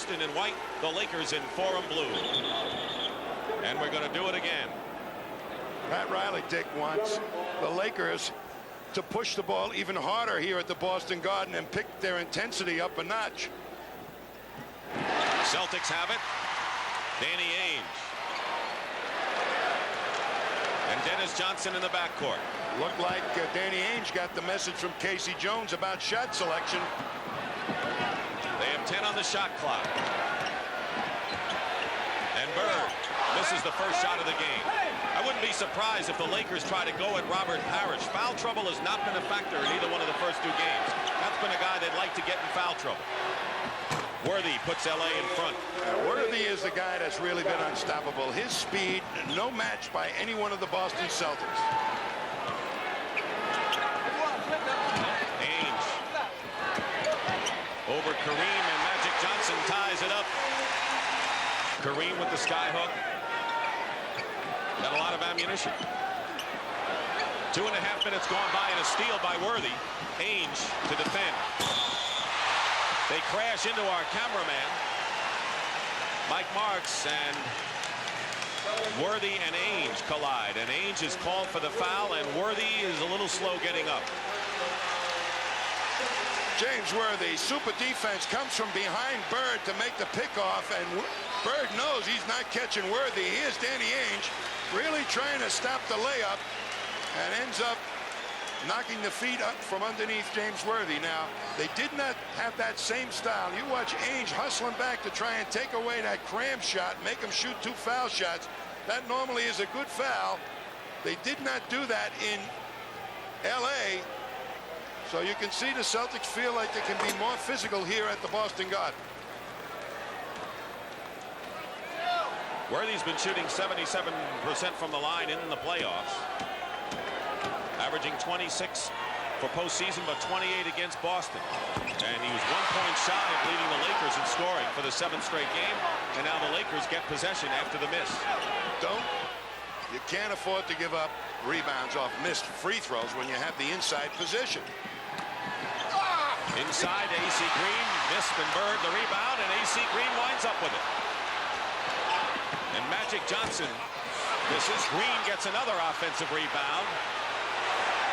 Boston in white, the Lakers in forum blue. And we're going to do it again. Pat Riley, Dick, wants the Lakers to push the ball even harder here at the Boston Garden and pick their intensity up a notch. Celtics have it. Danny Ainge. And Dennis Johnson in the backcourt. Looked like Danny Ainge got the message from Casey Jones about shot selection. They have 10 on the shot clock. And Bird misses the first shot of the game. I wouldn't be surprised if the Lakers try to go at Robert Parrish. Foul trouble has not been a factor in either one of the first two games. That's been a guy they'd like to get in foul trouble. Worthy puts LA in front. Worthy is the guy that's really been unstoppable. His speed, no match by any one of the Boston Celtics. Ainge over Kareem, and Magic Johnson ties it up. Kareem with the skyhook. Got a lot of ammunition. 2.5 minutes gone by, and a steal by Worthy. Ainge to defend. They crash into our cameraman, Mike Marks, and Worthy and Ainge collide. And Ainge is called for the foul, and Worthy is a little slow getting up. James Worthy, super defense, comes from behind Bird to make the pickoff, and Bird knows he's not catching Worthy. Here's Danny Ainge really trying to stop the layup, and ends up knocking the feet up from underneath James Worthy. Now, they did not have that same style. You watch Ainge hustling back to try and take away that cram shot, make him shoot 2 foul shots. That normally is a good foul. They did not do that in LA. So you can see the Celtics feel like they can be more physical here at the Boston Garden. Worthy's been shooting 77% from the line in the playoffs. Averaging 26 for postseason, but 28 against Boston. And he was 1 point shy of leading the Lakers in scoring for the 7th straight game. And now the Lakers get possession after the miss. You can't afford to give up rebounds off missed free throws when you have the inside position. Inside, A.C. Green missed, and Bird the rebound, and A.C. Green winds up with it. And Magic Johnson misses. Green gets another offensive rebound.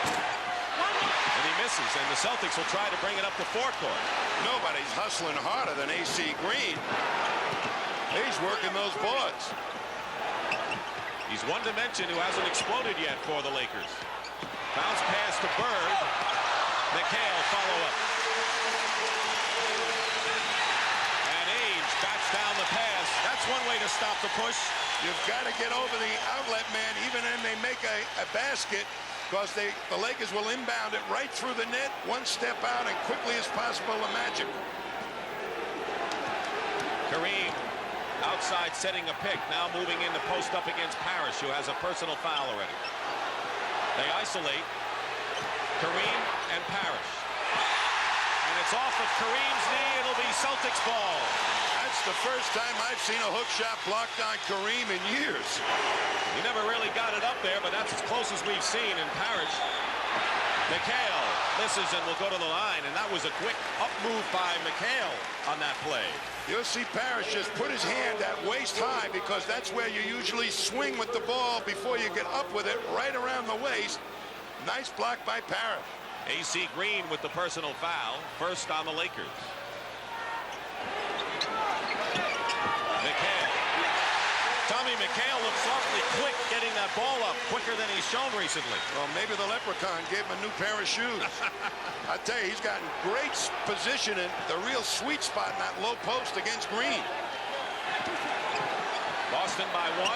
And he misses, and the Celtics will try to bring it up to forecourt. Nobody's hustling harder than A.C. Green. He's working those boards. He's one dimension who hasn't exploded yet for the Lakers. Bounce pass to Bird. McHale follow up. And Ainge bats down the pass. That's one way to stop the push. You've got to get over the outlet man, even when they make a basket, because the Lakers will inbound it right through the net, one step out, and quickly as possible to Magic. Kareem outside setting a pick, now moving in to post up against Parrish, who has a personal foul already. They isolate Kareem and Parrish. And it's off of Kareem's knee. It'll be Celtics ball. That's the first time I've seen a hook shot blocked on Kareem in years. He never really got it up there, but that's as close as we've seen. And Parrish, McHale misses and will go to the line. And that was a quick up move by McHale on that play. You'll see Parrish just put his hand at waist high, because that's where you usually swing with the ball before you get up with it, right around the waist. Nice block by Parrish. A.C. Green with the personal foul, first on the Lakers. McHale. Tommy McHale looks awfully quick getting that ball up, quicker than he's shown recently. Well, maybe the leprechaun gave him a new pair of shoes. I tell you, he's gotten great position in the real sweet spot in that low post against Green. Boston by 1,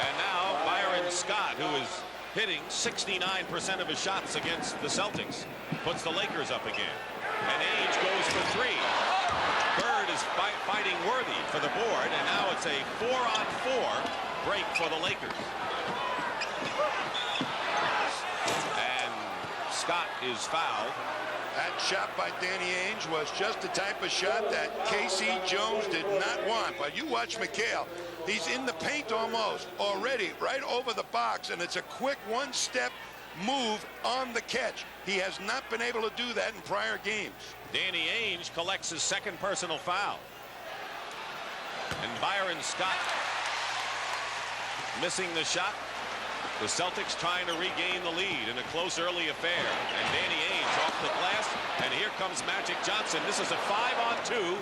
and now Byron Scott, who is hitting 69% of his shots against the Celtics, puts the Lakers up again. And Ainge goes for 3. Bird is fighting Worthy for the board, and now it's a 4-on-4 break for the Lakers. And Scott is fouled. That shot by Danny Ainge was just the type of shot that Casey Jones did not want. But you watch McHale. He's in the paint almost already, right over the box, and it's a quick one-step move on the catch. He has not been able to do that in prior games. Danny Ainge collects his second personal foul. And Byron Scott missing the shot. The Celtics trying to regain the lead in a close early affair. And Danny Ainge off the glass. And here comes Magic Johnson. This is a 5-on-2.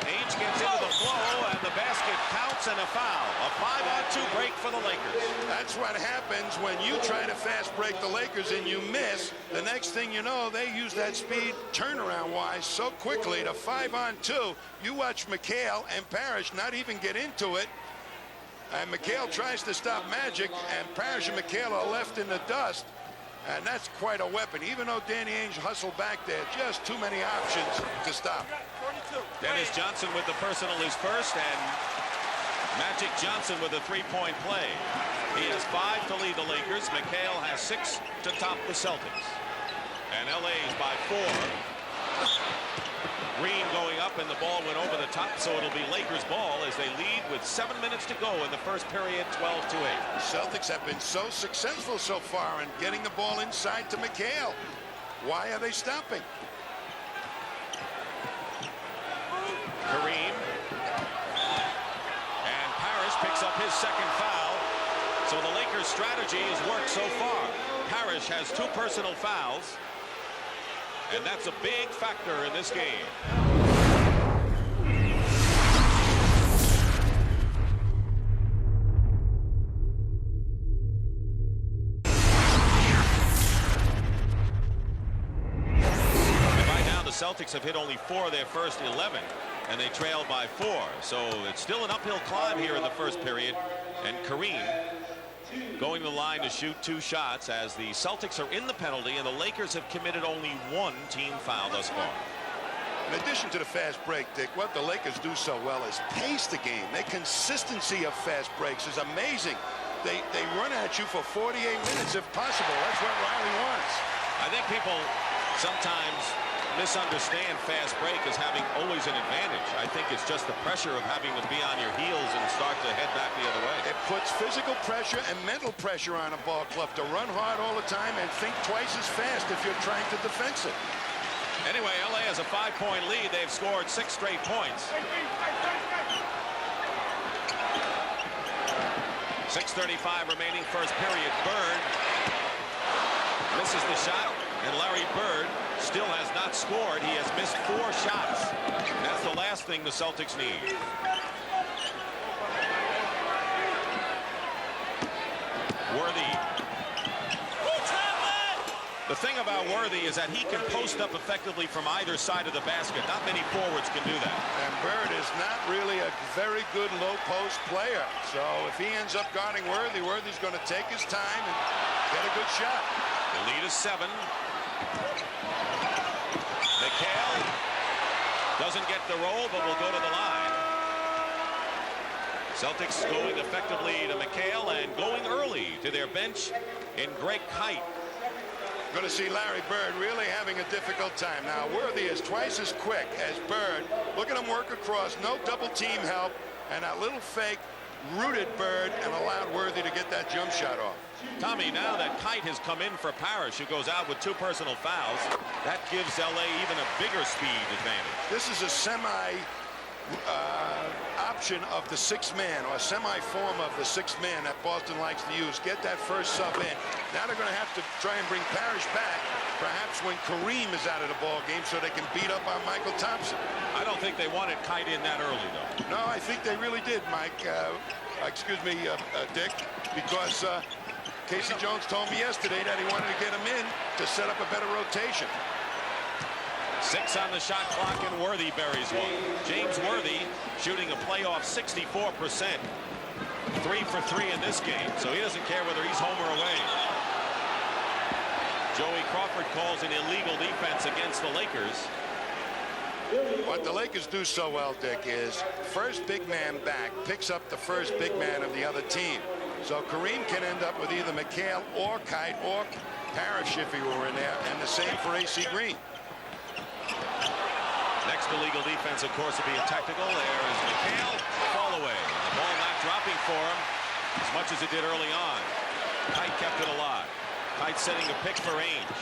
Ainge gets into the flow, and the basket counts, and a foul. A 5-on-2 break for the Lakers. That's what happens when you try to fast break the Lakers and you miss. The next thing you know, they use that speed turnaround-wise so quickly to 5-on-2. You watch McHale and Parrish not even get into it. And McHale tries to stop Magic, and Parrish and McHale are left in the dust. And that's quite a weapon. Even though Danny Ainge hustled back there, just too many options to stop. Dennis Johnson with the personal is first, and Magic Johnson with a three-point play. He has 5 to lead the Lakers. McHale has 6 to top the Celtics. And LA's by 4. Green going up, and the ball went over the top, so it'll be Lakers ball as they lead with 7 minutes to go in the first period, 12-8. The Celtics have been so successful so far in getting the ball inside to McHale. Why are they stopping? Kareem. And Parrish picks up his second foul. So the Lakers' strategy has worked so far. Parrish has 2 personal fouls. And that's a big factor in this game. And by now, the Celtics have hit only 4 of their first 11, and they trail by 4. So it's still an uphill climb here in the first period. And Kareem going to the line to shoot 2 shots as the Celtics are in the penalty, and the Lakers have committed only 1 team foul thus far. In addition to the fast break, Dick, what the Lakers do so well is pace the game. Their consistency of fast breaks is amazing. They run at you for 48 minutes if possible. That's what Riley wants. I think people sometimes misunderstand fast break as having always an advantage. I think it's just the pressure of having to be on your heels and start to head back the other way. It puts physical pressure and mental pressure on a ball club to run hard all the time and think twice as fast if you're trying to defense it. Anyway, LA has a 5-point lead. They've scored 6 straight points. 6:35 remaining first period. Bird misses the shot, and Larry Bird still has not scored. He has missed 4 shots. That's the last thing the Celtics need. Worthy. The thing about Worthy is that he can post up effectively from either side of the basket. Not many forwards can do that. And Bird is not really a very good low post player. So if he ends up guarding Worthy, Worthy's going to take his time and get a good shot. The lead is 7. McHale doesn't get the roll, but will go to the line. Celtics going effectively to McHale and going early to their bench in Greg Kite. Going to see Larry Bird really having a difficult time. Now, Worthy is twice as quick as Bird. Look at him work across. No double team help. And that little fake rooted Bird and allowed Worthy to get that jump shot off. Tommy, now that Kite has come in for Parrish, who goes out with 2 personal fouls, that gives LA even a bigger speed advantage. This is a option of the 6th man, or semi-form of the 6th man that Boston likes to use. Get that first sub in. Now they're going to have to try and bring Parrish back, perhaps when Kareem is out of the ball game, so they can beat up on Michael Thompson. I don't think they wanted Kite in that early, though. No, I think they really did, Mike. Dick, because Casey Jones told me yesterday that he wanted to get him in to set up a better rotation. 6 on the shot clock, and Worthy buries 1. James Worthy shooting a playoff 64%. 3 for 3 in this game, so he doesn't care whether he's home or away. Joey Crawford calls an illegal defense against the Lakers. What the Lakers do so well, Dick, is first big man back picks up the first big man of the other team. So Kareem can end up with either McHale or Kite or Parrish if he were in there, and the same for AC Green. Next illegal defense, of course, will be a technical. There is McHale, fall away. The ball not dropping for him as much as it did early on. Kite kept it alive. Kite setting a pick for Ainge.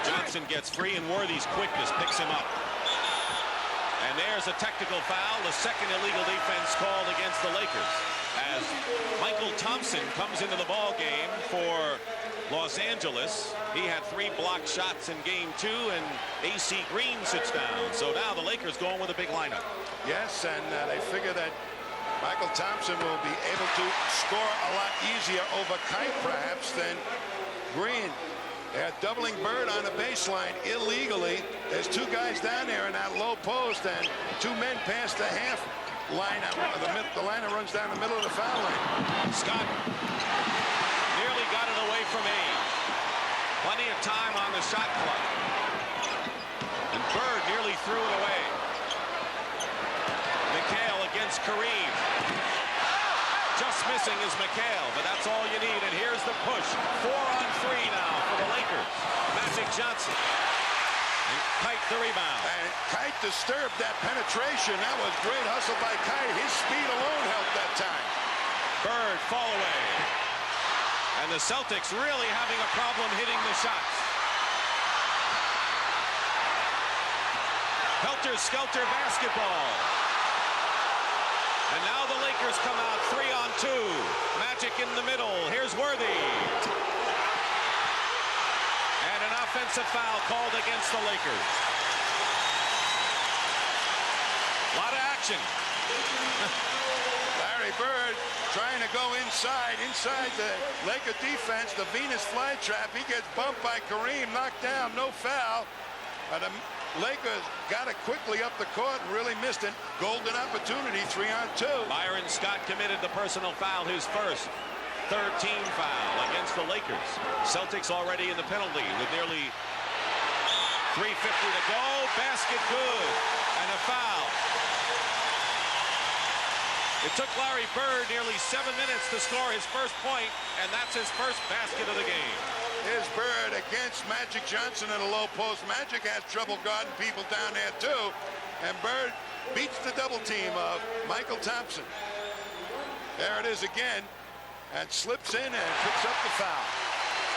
Johnson gets free, and Worthy's quickness picks him up. And there's a technical foul, the second illegal defense called against the Lakers, as Michael Thompson comes into the ball game for Los Angeles. He had 3 blocked shots in game 2, and AC Green sits down. So now the Lakers going with a big lineup. Yes, and they figure that Michael Thompson will be able to score a lot easier over Kite, perhaps, than Green. They're doubling Bird on the baseline illegally. There's 2 guys down there in that low post, and 2 men past the half line. The line that runs down the middle of the foul line. Scott nearly got it away from Age. Plenty of time on the shot clock. And Bird nearly threw it away. McHale against Kareem. Just missing is McHale, but that's all you need. And here's the push. 4-on-3 now for the Lakers. Magic Johnson. And Kite the rebound. And Kite disturbed that penetration. That was great hustle by Kite. His speed alone helped that time. Bird fall away. And the Celtics really having a problem hitting the shots. Helter-skelter basketball. And now the Lakers come out 3-on-2. Magic in the middle. Here's Worthy. And an offensive foul called against the Lakers. A lot of action. Larry Bird trying to go inside the Laker defense, the Venus flytrap. He gets bumped by Kareem, knocked down, no foul. But the Lakers got it quickly up the court and really missed it. Golden opportunity, 3-on-2. Byron Scott committed the personal foul, his first. 3rd team foul against the Lakers. Celtics already in the penalty with nearly 3:50 to go. Basket good. And a foul. It took Larry Bird nearly 7 minutes to score his first point, and that's his first basket of the game. Here's Bird against Magic Johnson in a low post. Magic has trouble guarding people down there too. And Bird beats the double team of Michael Thompson. There it is again. And slips in and picks up the foul.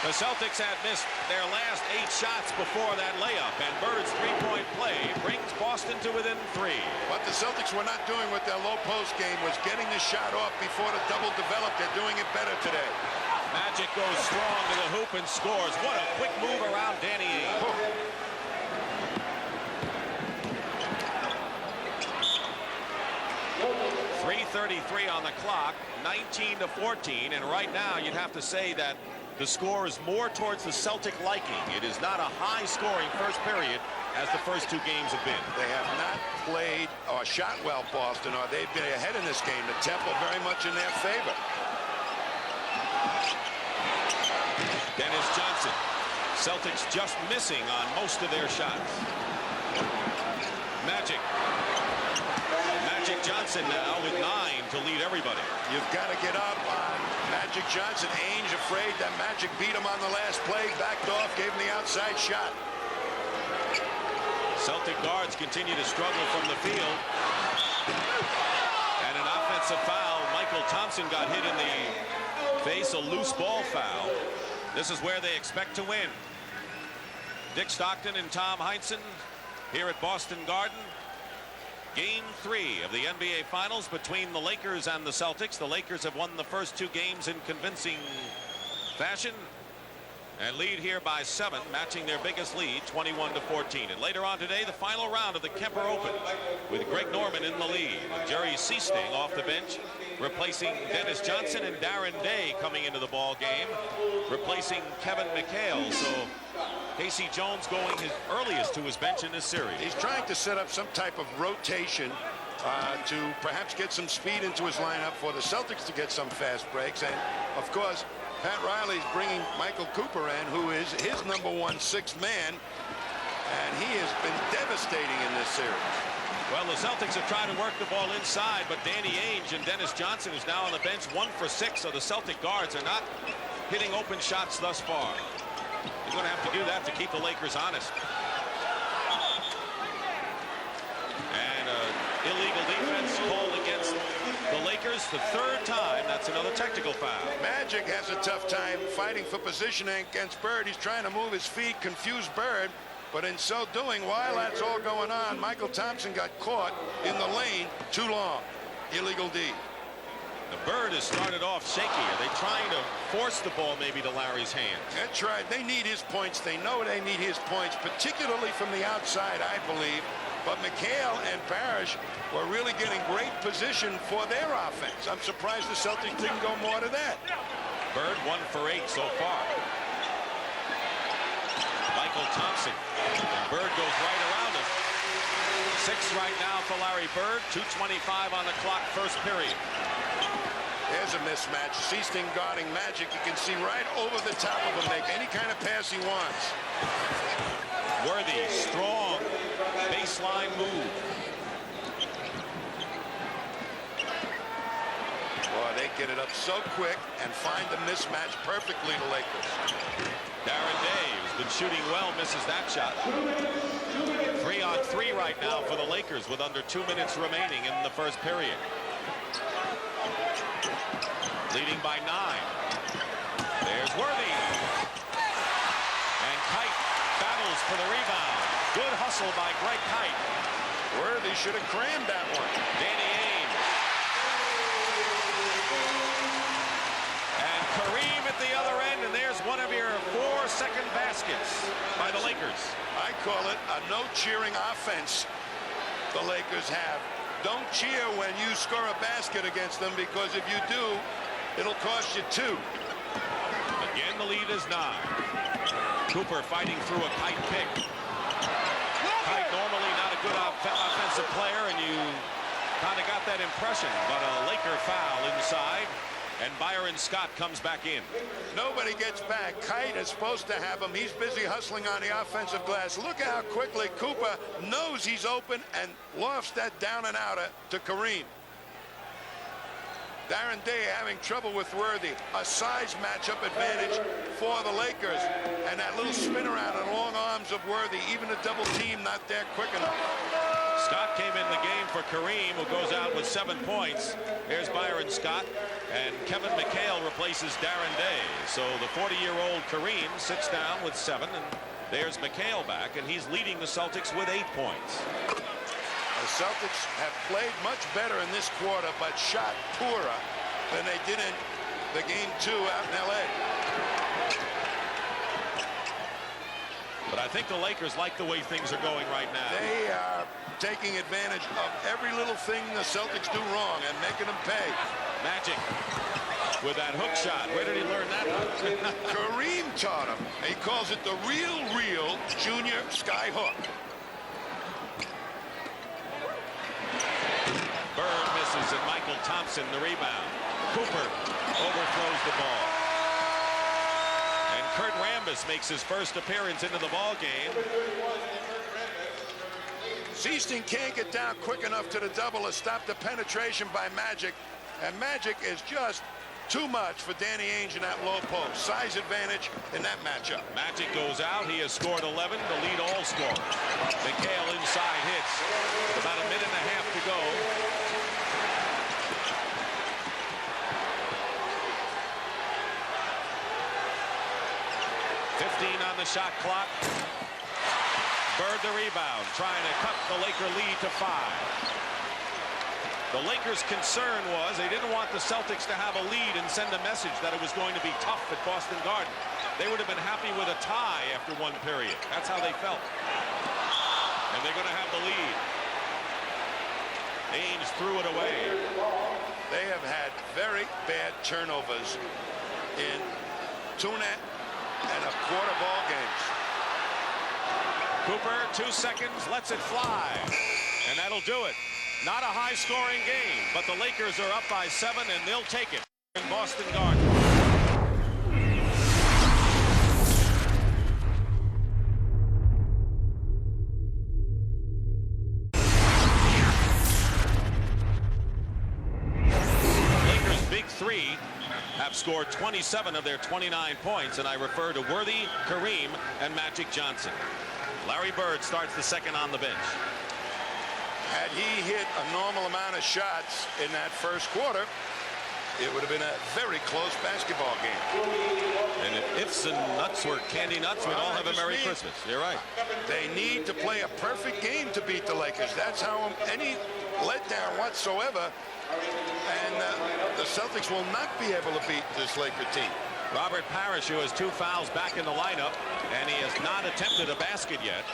The Celtics had missed their last 8 shots before that layup, and Bird's 3-point play brings Boston to within 3. What the Celtics were not doing with their low post game was getting the shot off before the double developed. They're doing it better today. Magic goes strong to the hoop and scores. What a quick move around Danny Ainge. 3:33 on the clock, 19-14, and right now you'd have to say that the score is more towards the Celtic liking. It is not a high-scoring first period as the first 2 games have been. They have not played or shot well, Boston, or they've been ahead in this game. The tempo very much in their favor. Dennis Johnson. Celtics just missing on most of their shots. Magic Johnson now with 9 to lead everybody. You've got to get up on Magic Johnson. Ainge afraid that Magic beat him on the last play, backed off, gave him the outside shot. Celtic guards continue to struggle from the field. And an offensive foul. Michael Thompson got hit in the face, a loose ball foul. This is where they expect to win. Dick Stockton and Tom Heinsohn here at Boston Garden. Game 3 of the NBA Finals between the Lakers and the Celtics. The Lakers have won the first 2 games in convincing fashion and lead here by 7, matching their biggest lead, 21-14. And later on today, the final round of the Kemper Open with Greg Norman in the lead. Jerry Seasting off the bench, replacing Dennis Johnson, and Darren Day coming into the ball game, replacing Kevin McHale. So Casey Jones going his earliest to his bench in this series. He's trying to set up some type of rotation to perhaps get some speed into his lineup for the Celtics to get some fast breaks. And of course, Pat Riley's bringing Michael Cooper in, who is his number 1 6th man, and he has been devastating in this series. Well, the Celtics have tried to work the ball inside, but Danny Ainge and Dennis Johnson, who's now on the bench, 1 for 6. So the Celtic guards are not hitting open shots thus far. You're going to have to do that to keep the Lakers honest. And illegal defense called against the Lakers the 3rd time. That's another technical foul. Magic has a tough time fighting for positioning against Bird. He's trying to move his feet, confuse Bird. But in so doing, while that's all going on, Michael Thompson got caught in the lane too long. Illegal D. The Bird has started off shaky. Are they trying to force the ball maybe to Larry's hands? That's right. They need his points. They know they need his points, particularly from the outside, I believe. But McHale and Parrish were really getting great position for their offense. I'm surprised the Celtics didn't go more to that. Bird 1 for 8 so far. Michael Thompson. And Bird goes right around him. 6 right now for Larry Bird. 2:25 on the clock, first period. There's a mismatch. Seasting guarding Magic. You can see right over the top of him. Make any kind of pass he wants. Worthy, strong, baseline move. Boy, they get it up so quick and find the mismatch perfectly, the Lakers. Darren Day, who's been shooting well, misses that shot. 3 on 3 right now for the Lakers with under 2 minutes remaining in the first period. Leading by 9. There's Worthy. And Kite battles for the rebound. Good hustle by Greg Kite. Worthy should have crammed that one. Danny Ainge. And Kareem at the other end, and there's one of your 4-second baskets by the Lakers. I call it a no cheering offense the Lakers have. Don't cheer when you score a basket against them, because if you do, it'll cost you 2. Again, the lead is 9. Cooper fighting through a Kite pick. Kite normally not a good offensive player, and you kind of got that impression, but a Laker foul inside, and Byron Scott comes back in. Nobody gets back. Kite is supposed to have him. He's busy hustling on the offensive glass. Look how quickly Cooper knows he's open and lofts that down and outer to Kareem. Darren Day having trouble with Worthy. A size matchup advantage for the Lakers. And that little spin around and long arms of Worthy. Even a double team not there quick enough. Scott came in the game for Kareem, who goes out with 7 points. Here's Byron Scott. And Kevin McHale replaces Darren Day. So the 40-year-old Kareem sits down with 7. And there's McHale back. And he's leading the Celtics with 8 points. The Celtics have played much better in this quarter, but shot poorer than they did in the game 2 out in L.A. But I think the Lakers like the way things are going right now. They are taking advantage of every little thing the Celtics do wrong and making them pay. Magic with that hook shot. Where did he learn that? Kareem taught him. He calls it the real junior sky hook. Bird misses, and Michael Thompson the rebound. Cooper overthrows the ball. And Kurt Rambis makes his first appearance into the ball game. Seasting can't get down quick enough to the double to stop the penetration by Magic. And Magic is just too much for Danny Ainge in that low post. Size advantage in that matchup. Magic goes out. He has scored 11 to lead all scorers. McHale inside hits. About a minute and a half to go. 15 on the shot clock. Bird the rebound, trying to cut the Laker lead to 5. The Lakers' concern was they didn't want the Celtics to have a lead and send a message that it was going to be tough at Boston Garden. They would have been happy with a tie after 1 period. That's how they felt. And they're going to have the lead. Ainge threw it away. They have had very bad turnovers in 2 and a quarter ball games. Cooper, 2 seconds, lets it fly. And that'll do it. Not a high-scoring game, but the Lakers are up by 7, and they'll take it in Boston Garden. Lakers' big 3 have scored 27 of their 29 points, and I refer to Worthy, Kareem, and Magic Johnson. Larry Bird starts the second on the bench. Had he hit a normal amount of shots in that first quarter, it would have been a very close basketball game. And if ifs and nuts were candy nuts, we'd all have a Merry Christmas. You're right. They need to play a perfect game to beat the Lakers. That's how any letdown whatsoever. And the Celtics will not be able to beat this Laker team. Robert Parrish, who has 2 fouls, back in the lineup, and he has not attempted a basket yet.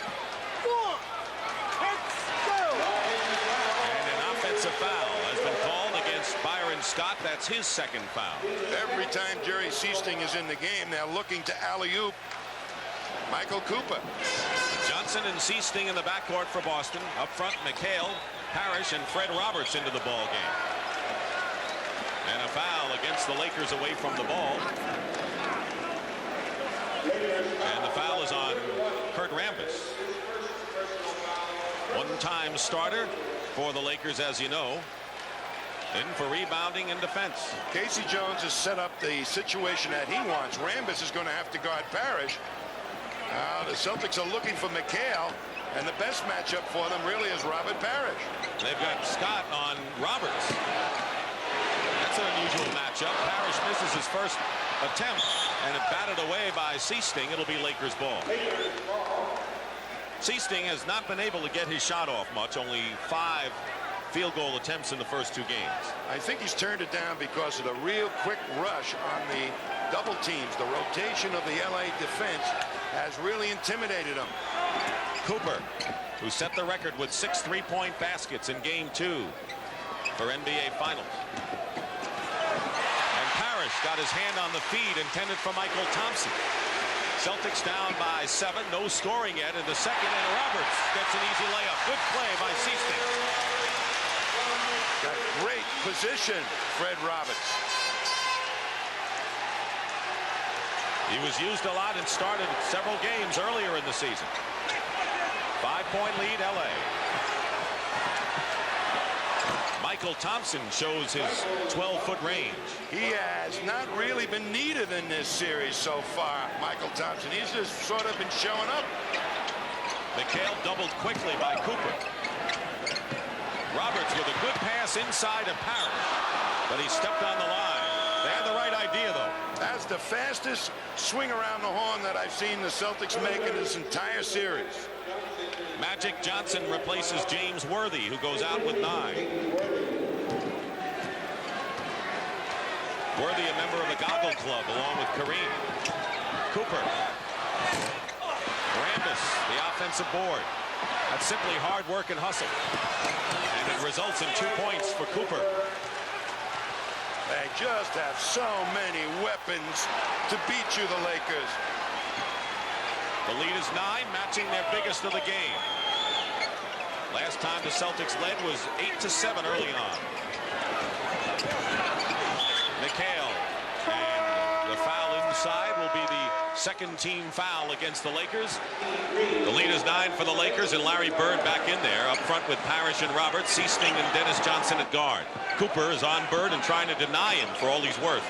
And an offensive foul has been called against Byron Scott. That's his 2nd foul. Every time Jerry Seasting is in the game, they're looking to alley-oop Michael Cooper. Johnson and Seasting in the backcourt for Boston. Up front, McHale, Parrish, and Fred Roberts into the ball game. And a foul against the Lakers away from the ball. And the foul is on Kurt Rambis. One-time starter for the Lakers, as you know. In for rebounding and defense. Casey Jones has set up the situation that he wants. Rambis is going to have to guard Parrish. The Celtics are looking for McHale, and the best matchup for them really is Robert Parrish. They've got Scott on Roberts. That's an unusual matchup. Parrish misses his first attempt, and it batted away by Seasting. It'll be Lakers ball. Seasting has not been able to get his shot off much. Only 5 field goal attempts in the first 2 games. I think he's turned it down because of the real quick rush on the double teams. The rotation of the LA defense has really intimidated him. Cooper, who set the record with 6 3-point baskets in game 2 for NBA Finals. And Parrish got his hand on the feed intended for Michael Thompson. Celtics down by 7, no scoring yet in the second, and Roberts gets an easy layup. Good play by Seasting. Got great position, Fred Roberts. He was used a lot and started several games earlier in the season. 5-point lead, LA. Michael Thompson shows his 12-foot range. He has not really been needed in this series so far, Michael Thompson. He's just sort of been showing up. McHale doubled quickly by Cooper. Roberts with a good pass inside of Parrish, but he stepped on the line. They had the right idea, though. That's the fastest swing around the horn that I've seen the Celtics make in this entire series. Magic Johnson replaces James Worthy, who goes out with 9. Worthy, a member of the Goggle Club, along with Kareem. Cooper. Rambis, the offensive board. That's simply hard work and hustle. And it results in 2 points for Cooper. They just have so many weapons to beat you, the Lakers. The lead is 9, matching their biggest of the game. Last time the Celtics led was 8-7 early on. McHale, and the foul inside will be the 2nd team foul against the Lakers. The lead is 9 for the Lakers, and Larry Bird back in there up front with Parrish and Roberts, Seasting and Dennis Johnson at guard. Cooper is on Bird and trying to deny him for all he's worth.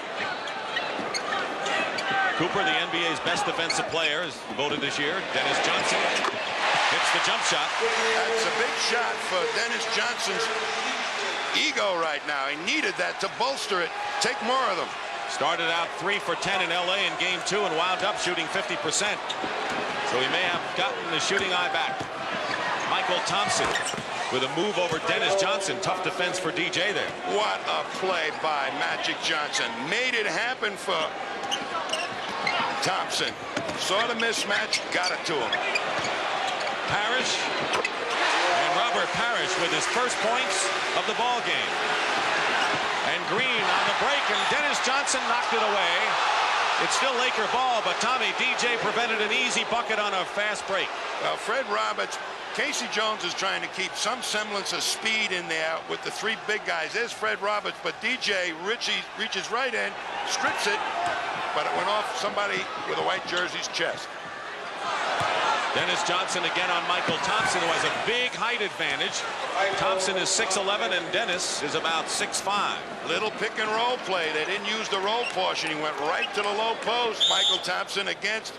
Cooper, the NBA's best defensive player, is voted this year. Dennis Johnson hits the jump shot. That's a big shot for Dennis Johnson's ego right now. He needed that to bolster it. Take more of them. Started out 3 for 10 in LA in game 2 and wound up shooting 50%. So he may have gotten the shooting eye back. Michael Thompson with a move over Dennis Johnson. Tough defense for DJ there. What a play by Magic Johnson. Made it happen for Thompson. Saw the mismatch, got it to him. Parrish, and Robert Parrish with his first points of the ball game. And Green on the break, and Dennis Johnson knocked it away. It's still Laker ball, but Tommy, DJ prevented an easy bucket on a fast break. Well, Fred Roberts, Casey Jones is trying to keep some semblance of speed in there with the 3 big guys. There's Fred Roberts, but DJ reaches right in, strips it, but it went off somebody with a white jersey's chest. Dennis Johnson again on Michael Thompson, who has a big height advantage. Thompson is 6'11", and Dennis is about 6'5". Little pick and roll play. They didn't use the roll portion. He went right to the low post. Michael Thompson against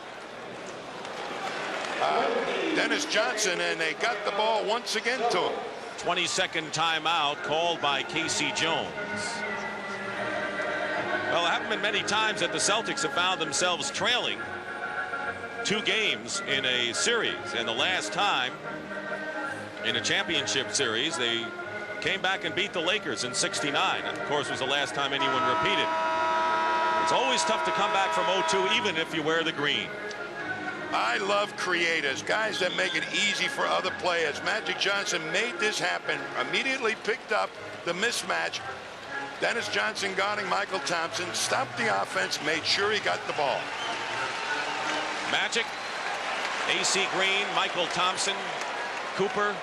Dennis Johnson, and they got the ball once again to him. 22nd timeout called by Casey Jones. Well, it haven't been many times that the Celtics have found themselves trailing 2 games in a series. And the last time in a championship series, they came back and beat the Lakers in '69. Of course, was the last time anyone repeated. It's always tough to come back from 0-2, even if you wear the green. I love creators, guys that make it easy for other players. Magic Johnson made this happen, immediately picked up the mismatch. Dennis Johnson guarding Michael Thompson, stopped the offense, made sure he got the ball. Magic, AC Green, Michael Thompson, Cooper,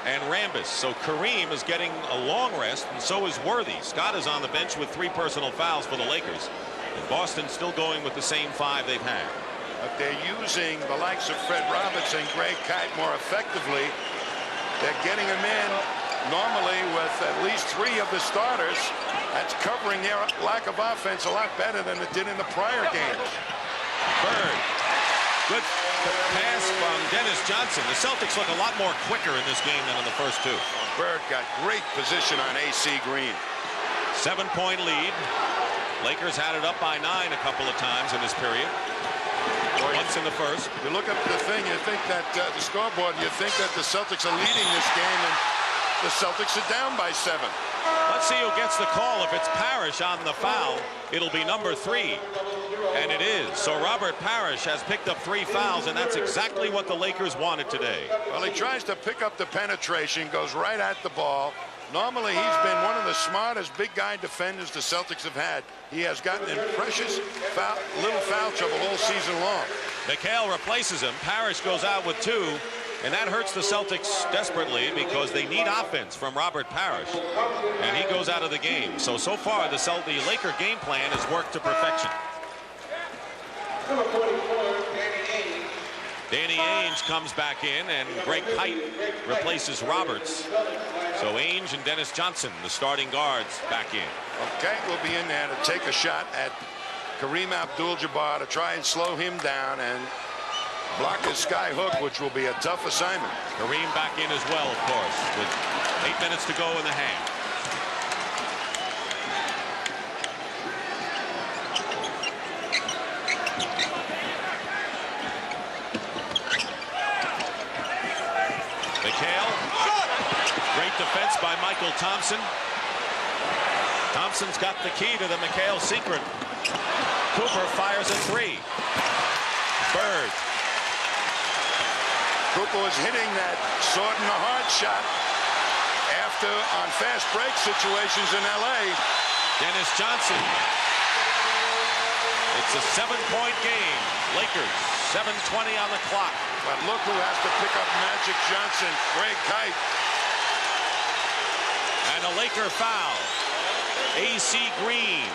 and Rambis. So Kareem is getting a long rest, and so is Worthy. Scott is on the bench with 3 personal fouls for the Lakers. And Boston still going with the same 5 they've had. But they're using the likes of Fred Robertson, Greg Kite more effectively. They're getting him in normally with at least 3 of the starters. That's covering their lack of offense a lot better than it did in the prior games. Bird. Good pass from Dennis Johnson. The Celtics look a lot more quicker in this game than in the first 2. Bird got great position on AC Green. 7-point lead. Lakers had it up by 9 a couple of times in this period. Once in the first. You look up the thing, you think that the scoreboard, you think that the Celtics are leading this game, and the Celtics are down by 7. Let's see who gets the call. If it's Parrish on the foul, it'll be number 3. And it is. So Robert Parrish has picked up 3 fouls, and that's exactly what the Lakers wanted today. Well, he tries to pick up the penetration, goes right at the ball. Normally, he's been one of the smartest big guy defenders the Celtics have had. He has gotten in precious little foul trouble all season long. McHale replaces him. Parrish goes out with 2, and that hurts the Celtics desperately because they need offense from Robert Parrish, and he goes out of the game. So far, the Laker game plan has worked to perfection. Danny Ainge comes back in, and Greg Kite replaces Roberts. So Ainge and Dennis Johnson, the starting guards, back in. Okay, we'll be in there to take a shot at Kareem Abdul-Jabbar to try and slow him down and block his sky hook, which will be a tough assignment. Kareem back in as well, of course, with 8 minutes to go in the half. Great defense by Michael Thompson. Thompson's got the key to the McHale secret. Cooper fires a 3. Bird. Cooper was hitting that sword in the heart shot after on fast break situations in LA. Dennis Johnson. It's a 7-point game. Lakers, 7:20 on the clock. But look who has to pick up Magic Johnson, Greg Kite. And a Laker foul. AC Green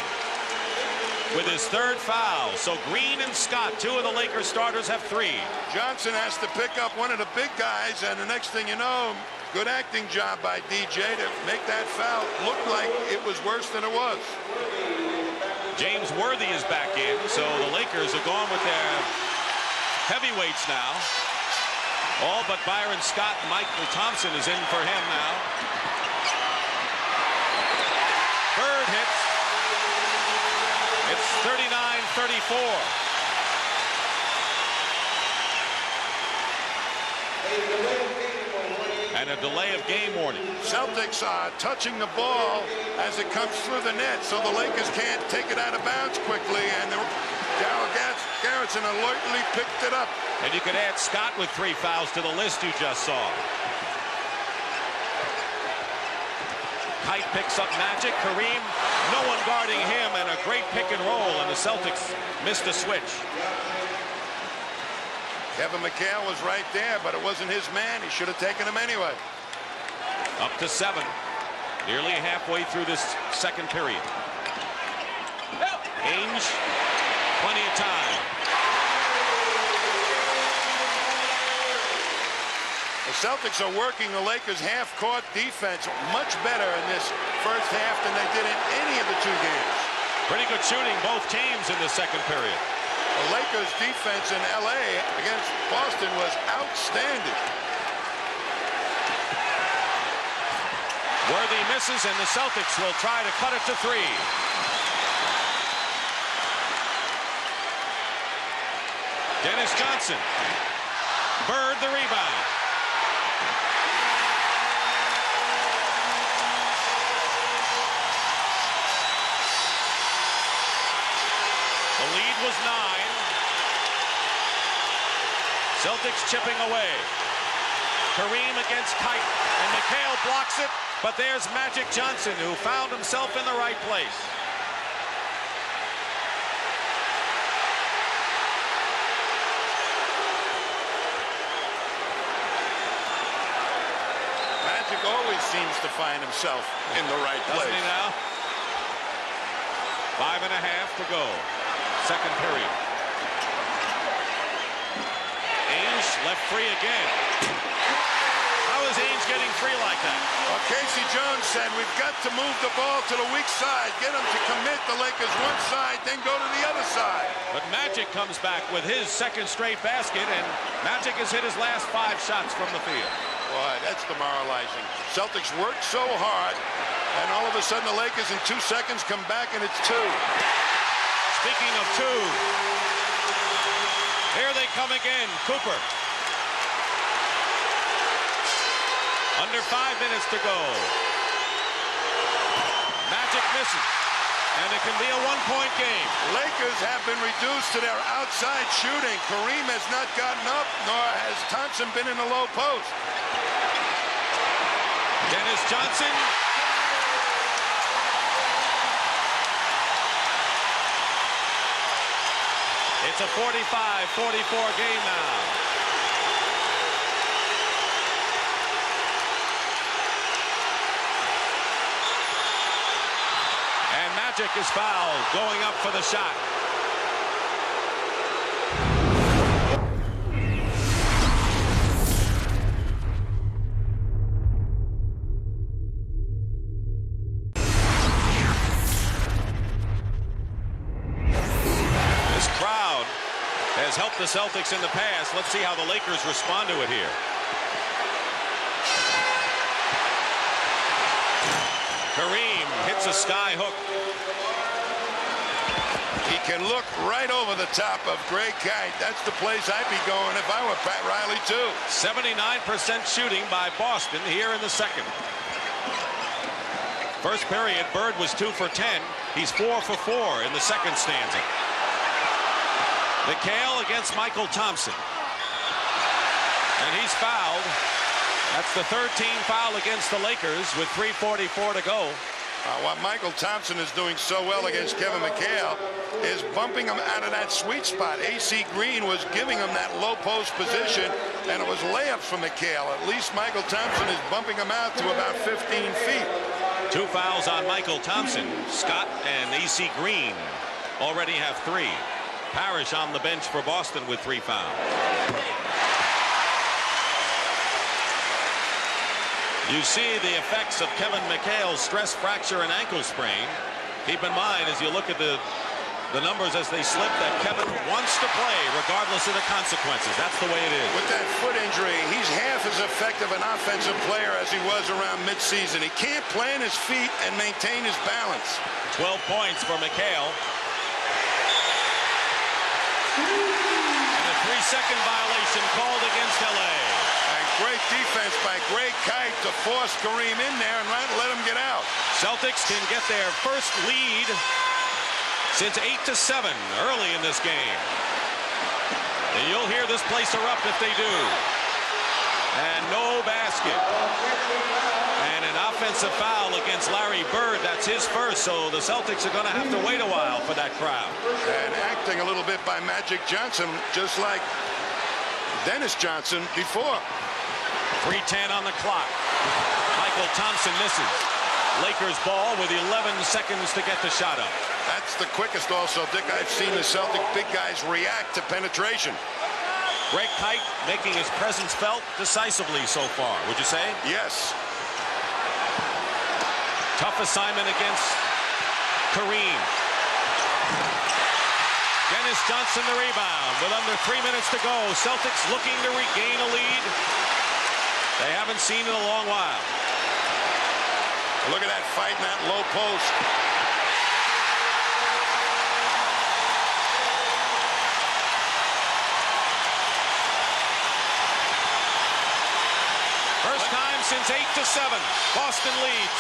with his 3rd foul. So Green and Scott, 2 of the Lakers starters, have 3. Johnson has to pick up one of the big guys, and the next thing you know, good acting job by DJ to make that foul look like it was worse than it was. James Worthy is back in, so the Lakers are going with their heavyweights now. All but Byron Scott and Michael Thompson is in for him now. Bird hits. It's 39-34. And a delay of game warning. Celtics are touching the ball as it comes through the net, so the Lakers can't take it out of bounds quickly, and Darryl Garrettson alertly picked it up. And you could add Scott with 3 fouls to the list you just saw. Kite picks up Magic. Kareem, no one guarding him, and a great pick and roll, and the Celtics missed a switch. Kevin McHale was right there, but it wasn't his man. He should have taken him anyway. Up to 7. Nearly halfway through this second period. Ainge, plenty of time. The Celtics are working the Lakers' half-court defense much better in this first half than they did in any of the 2 games. Pretty good shooting both teams in the second period. The Lakers' defense in LA against Boston was outstanding. Worthy misses, and the Celtics will try to cut it to 3. Dennis Johnson. Bird the rebound. The lead was 9. Celtics chipping away. Kareem against Kite, and McHale blocks it, but there's Magic Johnson, who found himself in the right place. Magic always seems to find himself in the right place. Doesn't he now? 5.5 to go. Second period. Ainge left free again. How is Ainge getting free like that? Well, Casey Jones said we've got to move the ball to the weak side, get them to commit the Lakers one side, then go to the other side. But Magic comes back with his second straight basket, and Magic has hit his last 5 shots from the field. Boy, that's demoralizing. Celtics worked so hard, and all of a sudden the Lakers in 2 seconds come back, and it's 2. Speaking of 2, here they come again. Cooper. Under 5 minutes to go. Magic misses, and it can be a 1-point game. Lakers have been reduced to their outside shooting. Kareem has not gotten up, nor has Thompson been in the low post. Dennis Johnson. It's a 45-44 game now. And Magic is fouled, going up for the shot. Has helped the Celtics in the past. Let's see how the Lakers respond to it here. Kareem hits a sky hook. He can look right over the top of Greg Kite. That's the place I'd be going if I were Pat Riley too. 79% shooting by Boston here in the second. First period, Bird was 2 for 10. He's 4 for 4 in the second stanza. McHale against Michael Thompson. And he's fouled. That's the 13th foul against the Lakers with 3:44 to go. What Michael Thompson is doing so well against Kevin McHale is bumping him out of that sweet spot. AC Green was giving him that low post position, and it was layups from McHale. At least Michael Thompson is bumping him out to about 15 feet. 2 fouls on Michael Thompson. Scott and AC Green already have 3. Parrish on the bench for Boston with 3 fouls. You see the effects of Kevin McHale's stress fracture and ankle sprain. Keep in mind as you look at the numbers as they slip that Kevin wants to play regardless of the consequences. That's the way it is. With that foot injury, he's half as effective an offensive player as he was around midseason. He can't plant his feet and maintain his balance. 12 points for McHale. And a 3-second violation called against LA. And great defense by Greg Kite to force Kareem in there and let him get out. Celtics can get their first lead since 8-7 early in this game. And you'll hear this place erupt if they do. And no basket. And an offensive foul against Larry Bird. That's his first, so the Celtics are going to have to wait a while for that crowd. And acting a little bit by Magic Johnson, just like Dennis Johnson before. 3:10 on the clock. Michael Thompson misses. Lakers ball with 11 seconds to get the shot up. That's the quickest also, Dick, I've seen the Celtic big guys react to penetration. Greg Kite making his presence felt decisively so far, would you say? Yes. Tough assignment against Kareem. Dennis Johnson the rebound with under 3 minutes to go. Celtics looking to regain a lead they haven't seen in a long while. Look at that fight in that low post. time since 8-7. Boston leads.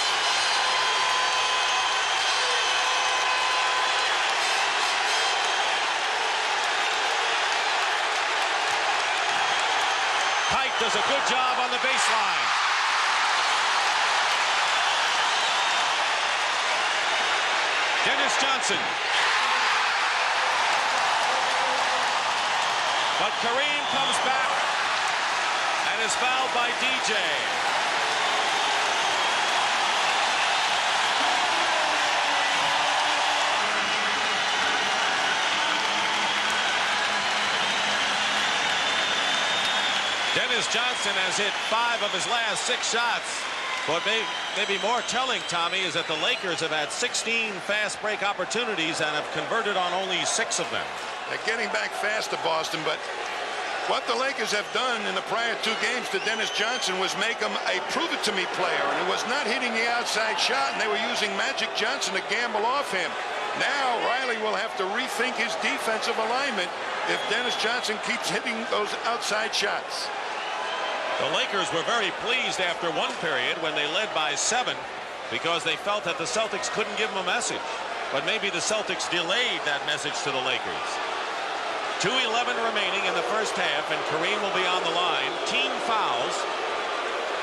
Kite does a good job on the baseline. Dennis Johnson. But Kareem comes back and is fouled by DJ. Dennis Johnson has hit 5 of his last 6 shots. What may be more telling, Tommy, is that the Lakers have had 16 fast break opportunities and have converted on only 6 of them. They're getting back fast to Boston, but what the Lakers have done in the prior 2 games to Dennis Johnson was make him a prove-it-to-me player, and it was not hitting the outside shot, and they were using Magic Johnson to gamble off him. Now Riley will have to rethink his defensive alignment if Dennis Johnson keeps hitting those outside shots. The Lakers were very pleased after 1 period when they led by 7 because they felt that the Celtics couldn't give them a message. But maybe the Celtics delayed that message to the Lakers. 2:11 remaining in the first half, and Kareem will be on the line. Team fouls.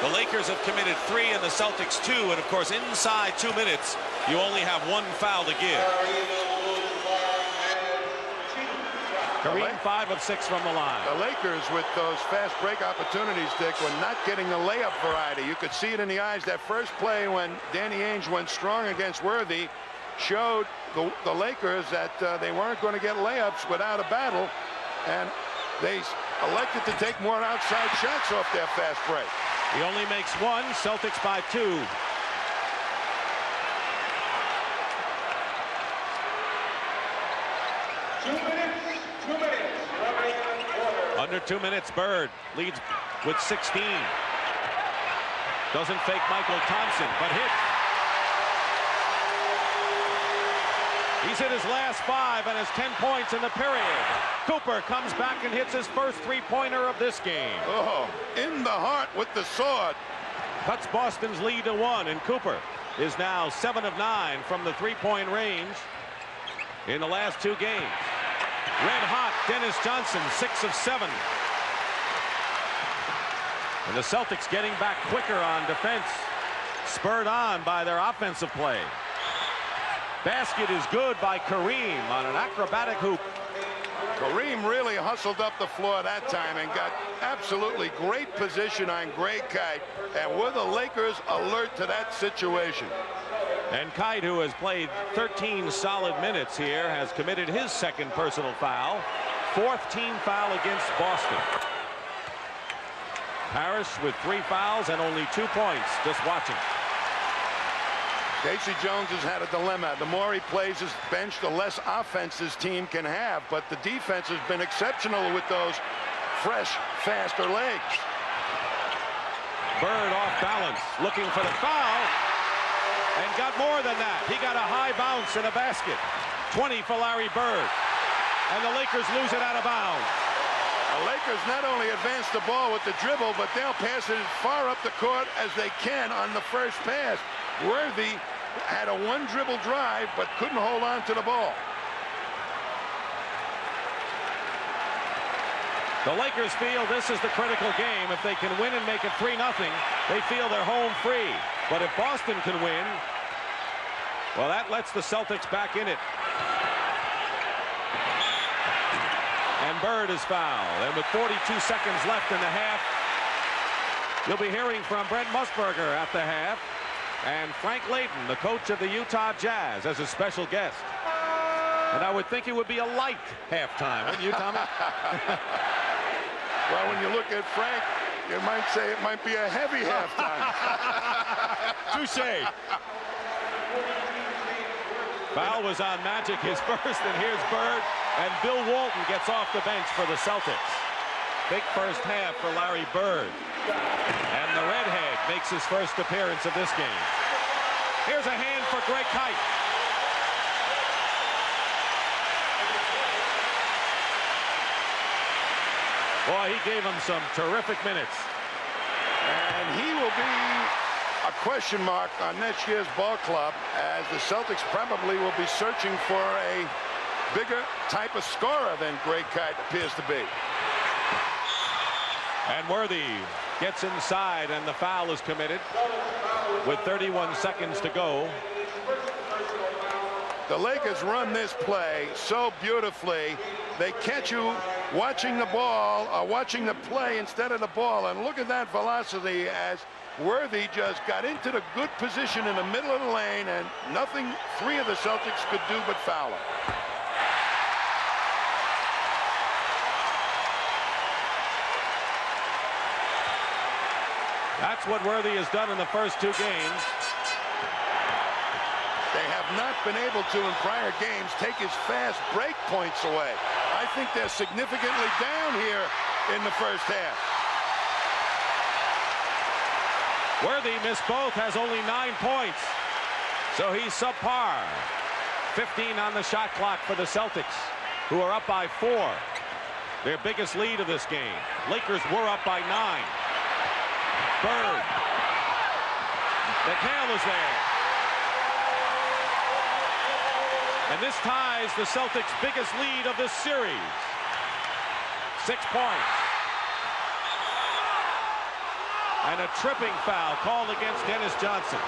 The Lakers have committed 3 and the Celtics 2, and of course inside 2 minutes you only have 1 foul to give. Kareem 5 of 6 from the line. The Lakers, with those fast break opportunities, Dick, were not getting the layup variety. You could see it in the eyes. That first play when Danny Ainge went strong against Worthy showed the Lakers that they weren't going to get layups without a battle, and they elected to take more outside shots off their fast break. He only makes 1. Celtics by 2. Under 2 minutes, Bird leads with 16. Doesn't fake Michael Thompson, but hit. He's hit his last 5 and has 10 points in the period. Cooper comes back and hits his first 3-pointer of this game. Oh, in the heart with the sword. Cuts Boston's lead to 1, and Cooper is now 7 of 9 from the 3-point range in the last 2 games. Red hot Dennis Johnson, 6 of 7. And the Celtics getting back quicker on defense, spurred on by their offensive play. Basket is good by Kareem on an acrobatic hoop. Kareem really hustled up the floor that time and got absolutely great position on Greg Kite, and were the Lakers alert to that situation. And Kite, who has played 13 solid minutes here, has committed his 2nd personal foul. 4th team foul against Boston. Parrish with 3 fouls and only 2 points. Just watching. Casey Jones has had a dilemma. The more he plays his bench, the less offense his team can have. But the defense has been exceptional with those fresh, faster legs. Bird off balance, looking for the foul, and got more than that. He got a high bounce in a basket. 20 for Larry Bird. And the Lakers lose it out of bounds. The Lakers not only advance the ball with the dribble, but they'll pass it as far up the court as they can on the first pass. Worthy had a 1-dribble drive, but couldn't hold on to the ball. The Lakers feel this is the critical game. If they can win and make it 3-0, they feel they're home free. But if Boston can win, well, that lets the Celtics back in it. And Bird is fouled. And with 42 seconds left in the half, you'll be hearing from Brent Musburger at the half. And Frank Layden, the coach of the Utah Jazz, as a special guest. And I would think it would be a light halftime, wouldn't you, Tommy? Well, when you look at Frank, you might say it might be a heavy halftime. Touche. Foul was on Magic, his first, and here's Bird. And Bill Walton gets off the bench for the Celtics. Big first half for Larry Bird. And the redhead makes his first appearance of this game. Here's a hand for Greg Kite. Boy, he gave him some terrific minutes. And he will will be a question mark on next year's ball club, as the Celtics probably will be searching for a bigger type of scorer than Greg Kite appears to be. And Worthy gets inside, and the foul is committed with 31 seconds to go. The Lakers run this play so beautifully. They catch you watching the ball or watching the play instead of the ball. And look at that velocity as Worthy just got into the good position in the middle of the lane, and nothing three of the Celtics could do but foul him. That's what Worthy has done in the first two games. They have not been able to, in prior games, take his fast break points away. I think they're significantly down here in the first half. Worthy missed both, has only 9 points, so he's subpar. 15 on the shot clock for the Celtics, who are up by 4. Their biggest lead of this game. Lakers were up by 9. Bird. McHale is there. And this ties the Celtics' biggest lead of this series. 6 points. And a tripping foul called against Dennis Johnson.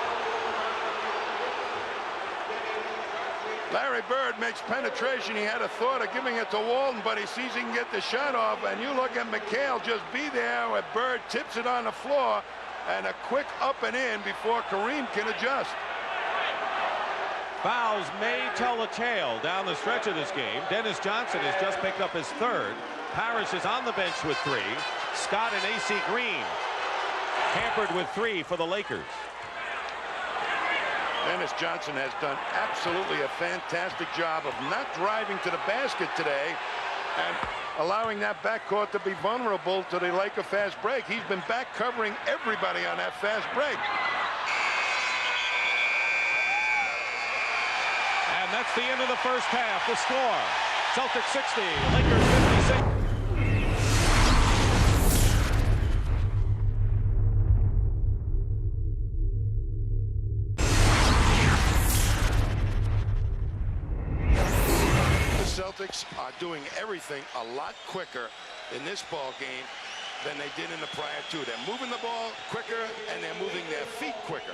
Larry Bird makes penetration. He had a thought of giving it to Walton, but he sees he can get the shot off. And you look at McHale just be there where Bird tips it on the floor, and a quick up and in before Kareem can adjust. Fouls may tell a tale down the stretch of this game. Dennis Johnson has just picked up his 3rd. Parrish is on the bench with 3. Scott and A.C. Green hampered with 3 for the Lakers. Dennis Johnson has done absolutely a fantastic job of not driving to the basket today and allowing that backcourt to be vulnerable to the Laker fast break. He's been back covering everybody on that fast break. And that's the end of the first half. The score, Celtics 60, Lakers 56. Celtics are doing everything a lot quicker in this ball game than they did in the prior two. They're moving the ball quicker, and they're moving their feet quicker.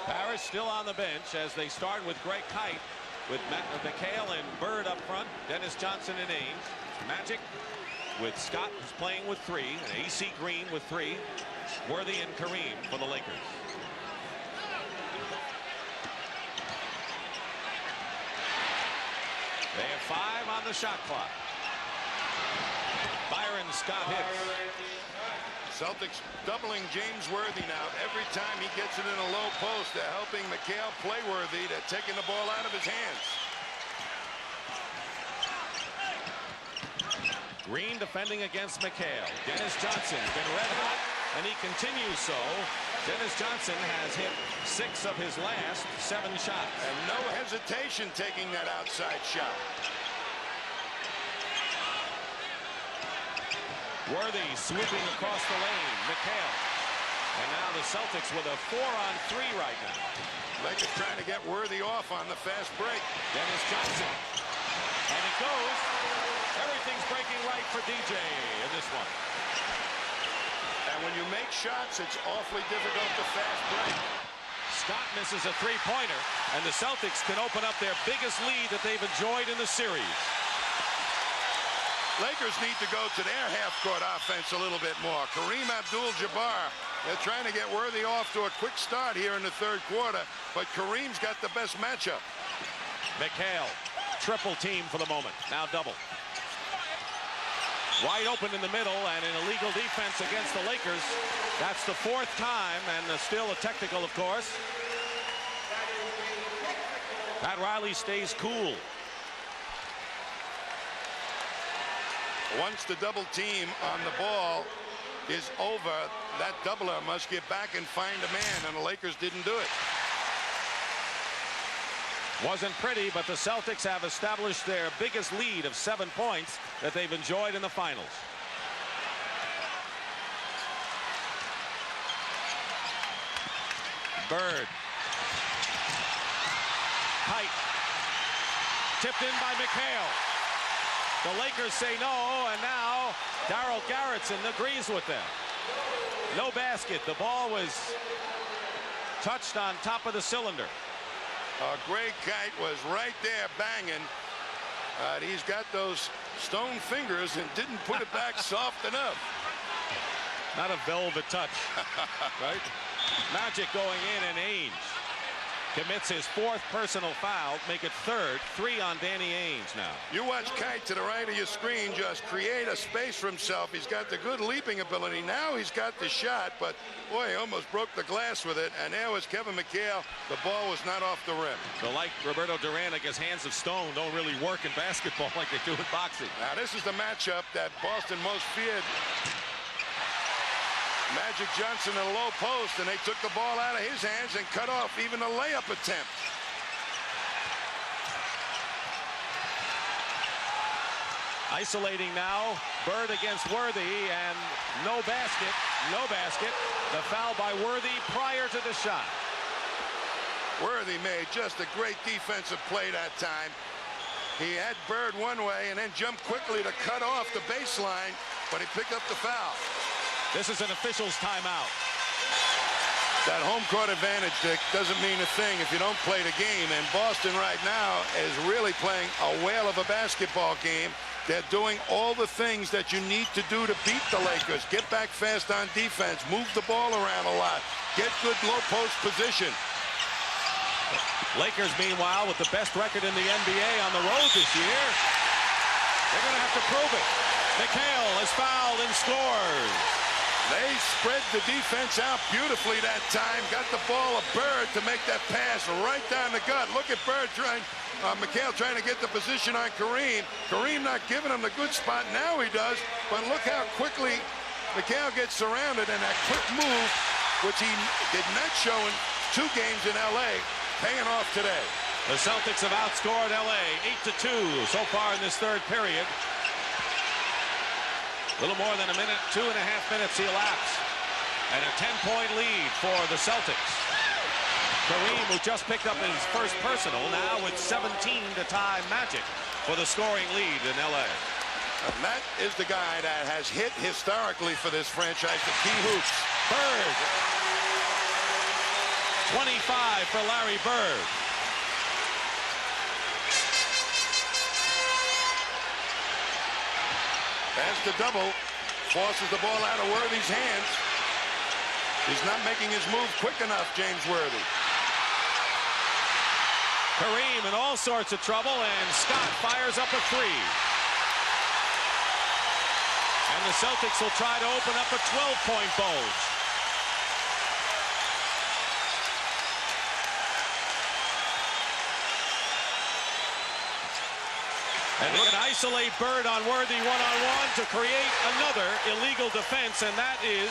Parrish still on the bench as they start with Greg Kite, with McHale and Bird up front, Dennis Johnson and Ames. Magic with Scott, who's playing with 3, and A.C. Green with 3. Worthy and Kareem for the Lakers. They have 5 on the shot clock. Byron Scott Hicks. Celtics doubling James Worthy now. Every time he gets it in a low post, they're helping McHale play Worthy. They're taking the ball out of his hands. Green defending against McHale. Dennis Johnson been red hot, and he continues so. Dennis Johnson has hit 6 of his last 7 shots. And no hesitation taking that outside shot. Worthy swooping across the lane. McHale. And now the Celtics with a 4-on-3 right now. Lakers trying to get Worthy off on the fast break. Dennis Johnson. And it goes. Everything's breaking right for DJ in this one. And when you make shots, it's awfully difficult to fast break. Scott misses a 3-pointer, and the Celtics can open up their biggest lead that they've enjoyed in the series. Lakers need to go to their half-court offense a little bit more. Kareem Abdul-Jabbar, they're trying to get Worthy off to a quick start here in the 3rd quarter, but Kareem's got the best matchup. McHale, triple team for the moment, now double. Wide open in the middle, and an illegal defense against the Lakers. That's the 4th time, and still a technical, of course. Pat Riley stays cool. Once the double team on the ball is over, that doubler must get back and find a man, and the Lakers didn't do it. Wasn't pretty, but the Celtics have established their biggest lead of 7 points that they've enjoyed in the finals. Bird. Kite. Tipped in by McHale. The Lakers say no, and now Daryl Garrettson agrees with them. No basket. The ball was touched on top of the cylinder. Greg Kite was right there banging. He's got those stone fingers and didn't put it back soft enough. Not a velvet touch, right? Magic going in, and Ainge commits his 4th personal foul, make it 3rd. 3 on Danny Ainge now. You watch Kite to the right of your screen just create a space for himself. He's got the good leaping ability. Now he's got the shot, but boy, he almost broke the glass with it. And there was Kevin McHale. The ball was not off the rim. So like Roberto Duran, I guess hands of stone don't really work in basketball like they do in boxing. Now this is the matchup that Boston most feared. Magic Johnson in a low post, and they took the ball out of his hands and cut off even a layup attempt. Isolating now, Bird against Worthy, and no basket, no basket. The foul by Worthy prior to the shot. Worthy made just a great defensive play that time. He had Bird one way and then jumped quickly to cut off the baseline, but he picked up the foul. This is an official's timeout. That home court advantage, Dick, doesn't mean a thing if you don't play the game. And Boston right now is really playing a whale of a basketball game. They're doing all the things that you need to do to beat the Lakers. Get back fast on defense. Move the ball around a lot. Get good low post position. Lakers, meanwhile, with the best record in the NBA on the road this year. They're going to have to prove it. McHale is fouled and scores. They spread the defense out beautifully that time. Got the ball of Bird to make that pass right down the gut. Look at Bird trying, McHale trying to get the position on Kareem. Kareem not giving him the good spot. Now he does. But look how quickly McHale gets surrounded, and that quick move, which he did not show in 2 games in L.A., paying off today. The Celtics have outscored L.A. 8-2 so far in this 3rd period. A little more than a minute, 2.5 minutes elapse. And a 10-point lead for the Celtics. Kareem, who just picked up his first personal, now with 17 to tie Magic for the scoring lead in L.A. And that is the guy that has hit historically for this franchise, the key hoops. Bird. 25 for Larry Bird. As the double forces the ball out of Worthy's hands. He's not making his move quick enough, James Worthy. Kareem in all sorts of trouble, and Scott fires up a 3. And the Celtics will try to open up a 12-point bulge. And they can isolate Bird on Worthy one-on-one to create another illegal defense, and that is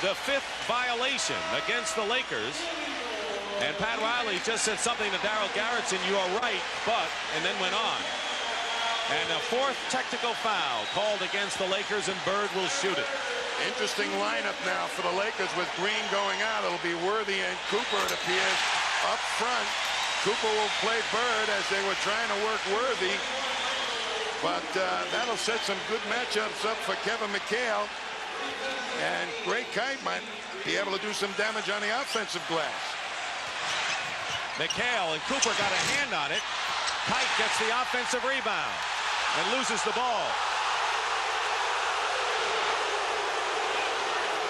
the 5th violation against the Lakers. And Pat Riley just said something to Daryl Garrettson, you are right, but, and then went on. And a 4th technical foul called against the Lakers, and Bird will shoot it. Interesting lineup now for the Lakers with Green going out. It'll be Worthy and Cooper, it appears, up front. Cooper will play Bird as they were trying to work Worthy. But that'll set some good matchups up for Kevin McHale. And Greg Kite might be able to do some damage on the offensive glass. McHale and Cooper got a hand on it. Kite gets the offensive rebound and loses the ball.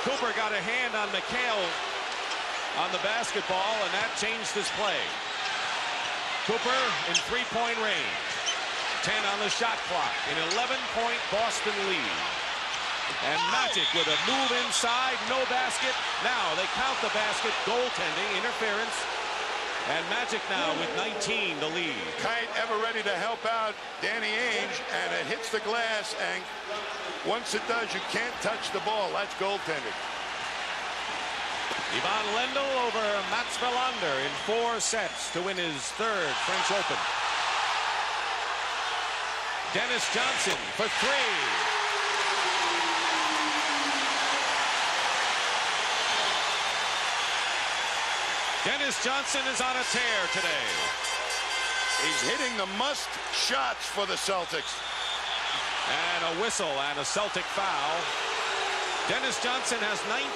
Cooper got a hand on McHale on the basketball, and that changed his play. Cooper in 3-point range. 10 on the shot clock. An 11-point Boston lead. And Magic with a move inside, no basket. Now they count the basket, goaltending, interference. And Magic now with 19 to lead. Kite ever ready to help out Danny Ainge, and it hits the glass, and once it does, you can't touch the ball. That's goaltending. Ivan Lendl over Mats Wilander in 4 sets to win his 3rd French Open. Dennis Johnson for 3. Dennis Johnson is on a tear today. He's hitting the must shots for the Celtics. And a whistle and a Celtic foul. Dennis Johnson has 19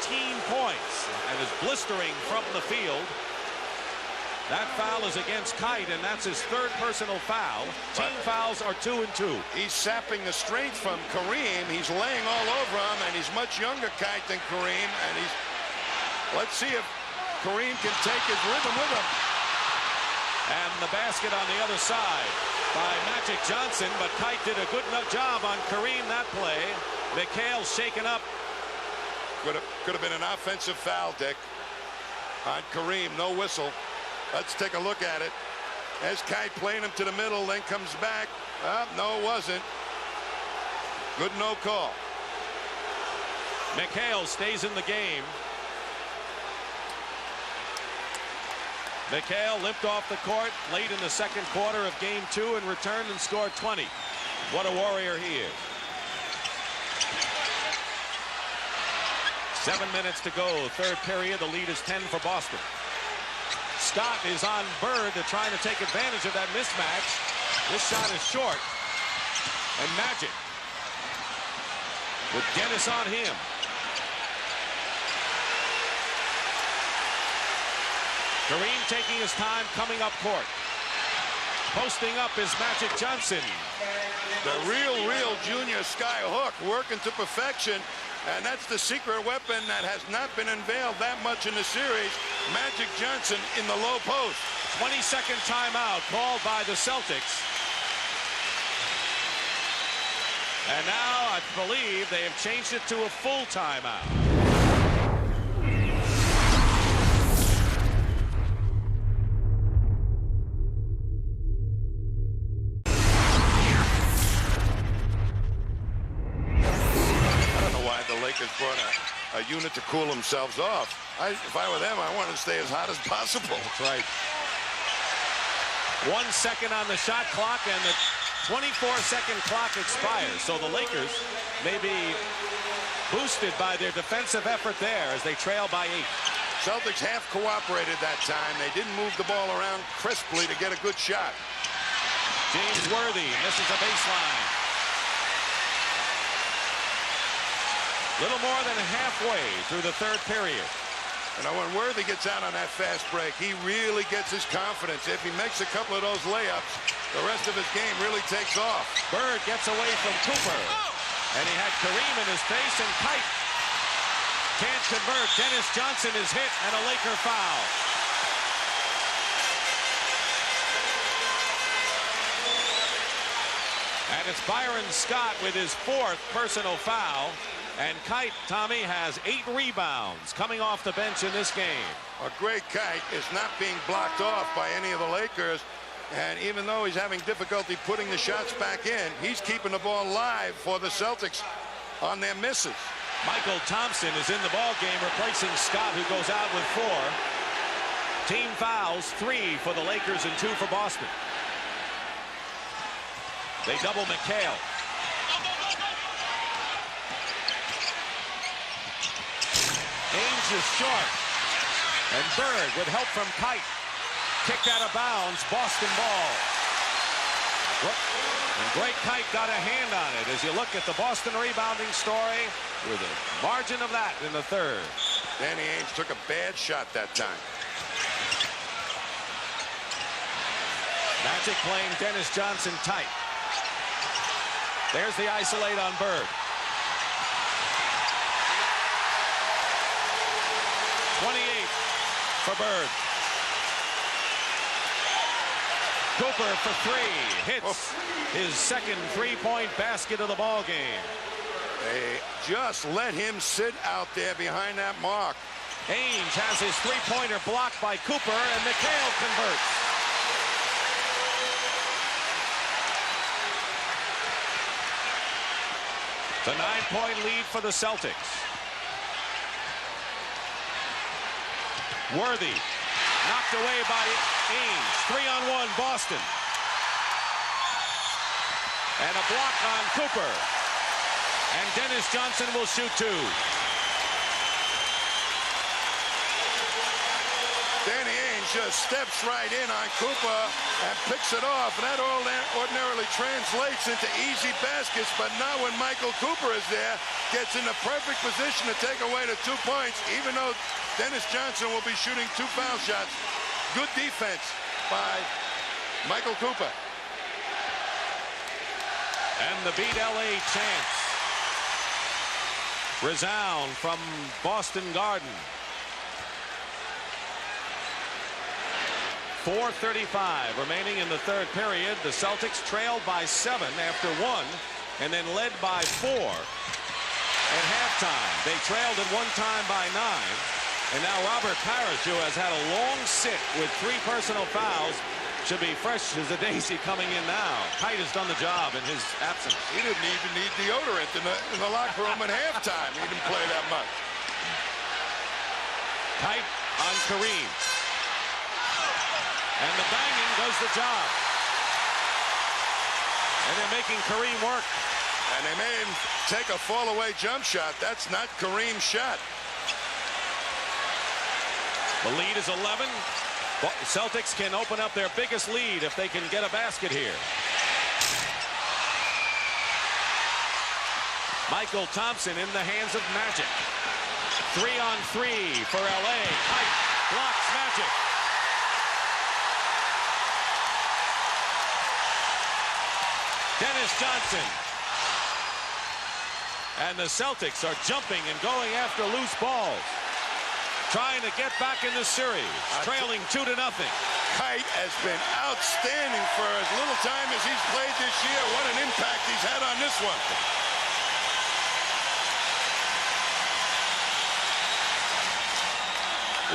points and is blistering from the field. That foul is against Kite, and that's his third personal foul. Team fouls are 2 and 2. He's sapping the strength from Kareem. He's laying all over him, and he's much younger Kite than Kareem. And let's see if Kareem can take his rhythm with him. And the basket on the other side by Magic Johnson, but Kite did a good enough job on Kareem that play. McHale shaken up. Could have been an offensive foul, Dick, on Kareem. No whistle. Let's take a look at it. As Kite playing him to the middle, then comes back. No, it wasn't. Good no call. McHale stays in the game. McHale limped off the court late in the second quarter of game 2 and returned and scored 20. What a warrior he is. 7 minutes to go, third period. The lead is 10 for Boston. Scott is on Bird to trying to take advantage of that mismatch. This shot is short. And Magic with Dennis on him. Kareem taking his time coming up court. Posting up is Magic Johnson. The real junior sky hook working to perfection. And that's the secret weapon that has not been unveiled that much in the series. Magic Johnson in the low post. 22nd timeout called by the Celtics. And now I believe they have changed it to a full timeout. Brought a unit to cool themselves off. If I were them, I wanted to stay as hot as possible. That's right. 1 second on the shot clock, and the 24-second clock expires. So the Lakers may be boosted by their defensive effort there as they trail by 8. Celtics half cooperated that time. They didn't move the ball around crisply to get a good shot. James Worthy misses a baseline. Little more than halfway through the third period. You know, when Worthy gets out on that fast break, he really gets his confidence. If he makes a couple of those layups, the rest of his game really takes off. Bird gets away from Cooper. And he had Kareem in his face, and Kite can't convert. Dennis Johnson is hit, and a Laker foul. And it's Byron Scott with his 4th personal foul. And Kite, Tommy, has 8 rebounds coming off the bench in this game. A great Kite is not being blocked off by any of the Lakers. And even though he's having difficulty putting the shots back in, he's keeping the ball live for the Celtics on their misses. Michael Thompson is in the ball game, replacing Scott, who goes out with 4. Team fouls, 3 for the Lakers and 2 for Boston. They double McHale. Ainge is short. And Bird, with help from Kite, kicked out of bounds. Boston ball. And Great Kite got a hand on it as you look at the Boston rebounding story with a margin of that in the third. Danny Ainge took a bad shot that time. Magic playing Dennis Johnson tight. There's the isolate on Bird. 28 for Bird. Cooper for 3. Hits his second three-point basket of the ball game. They just let him sit out there behind that mark. Ainge has his three-pointer blocked by Cooper, and McHale converts. The 9-point lead for the Celtics. Worthy knocked away by Ainge. 3-on-1 Boston. And a block on Cooper. And Dennis Johnson will shoot 2. Danny just steps right in on Cooper and picks it off. And that ordinarily translates into easy baskets, but not when Michael Cooper is there. Gets in the perfect position to take away the 2 points, even though Dennis Johnson will be shooting 2 foul shots. Good defense by Michael Cooper. And the Beat LA chants resound from Boston Garden. 4:35 remaining in the third period. The Celtics trailed by 7 after 1 and then led by 4 at halftime. They trailed at one time by 9. And now Robert Parrish, who has had a long sit with 3 personal fouls, should be fresh as a daisy coming in now. Kite has done the job in his absence. He didn't even need deodorant in the locker room at halftime. He didn't play that much. Kite on Kareem. And the banging does the job. And they're making Kareem work. And they made him take a fall-away jump shot. That's not Kareem's shot. The lead is 11. Celtics can open up their biggest lead if they can get a basket here. Michael Thompson in the hands of Magic. 3-on-3 for LA. Kite blocks Magic. Dennis Johnson. And the Celtics are jumping and going after loose balls, trying to get back in the series, trailing 2-0. Kite has been outstanding for as little time as he's played this year. What an impact he's had on this one.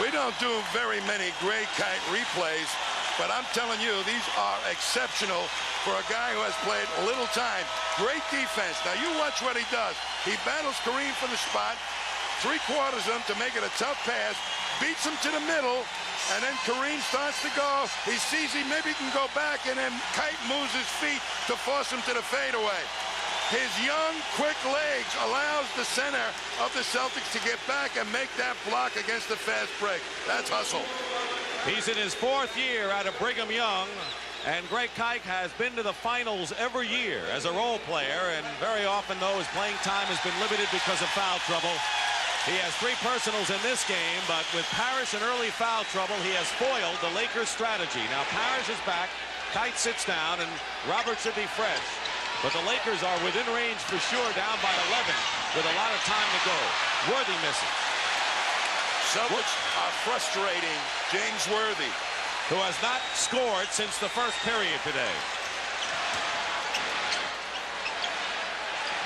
We don't do very many great Kite replays, but I'm telling you, these are exceptional for a guy who has played little time. Great defense. Now you watch what he does. He battles Kareem for the spot, 3/4 him to make it a tough pass, beats him to the middle, and then Kareem starts to go. He sees he maybe can go back, and then Kite moves his feet to force him to the fadeaway. His young, quick legs allows the center of the Celtics to get back and make that block against the fast break. That's hustle. He's in his 4th year out of Brigham Young, and Greg Kite has been to the finals every year as a role player, and very often, though, his playing time has been limited because of foul trouble. He has 3 personals in this game, but with Parrish in early foul trouble, he has foiled the Lakers' strategy. Now Parrish is back, Kite sits down, and Robert should be fresh. But the Lakers are within range for sure, down by 11 with a lot of time to go. Worthy misses. Celtics are frustrating James Worthy, who has not scored since the first period today.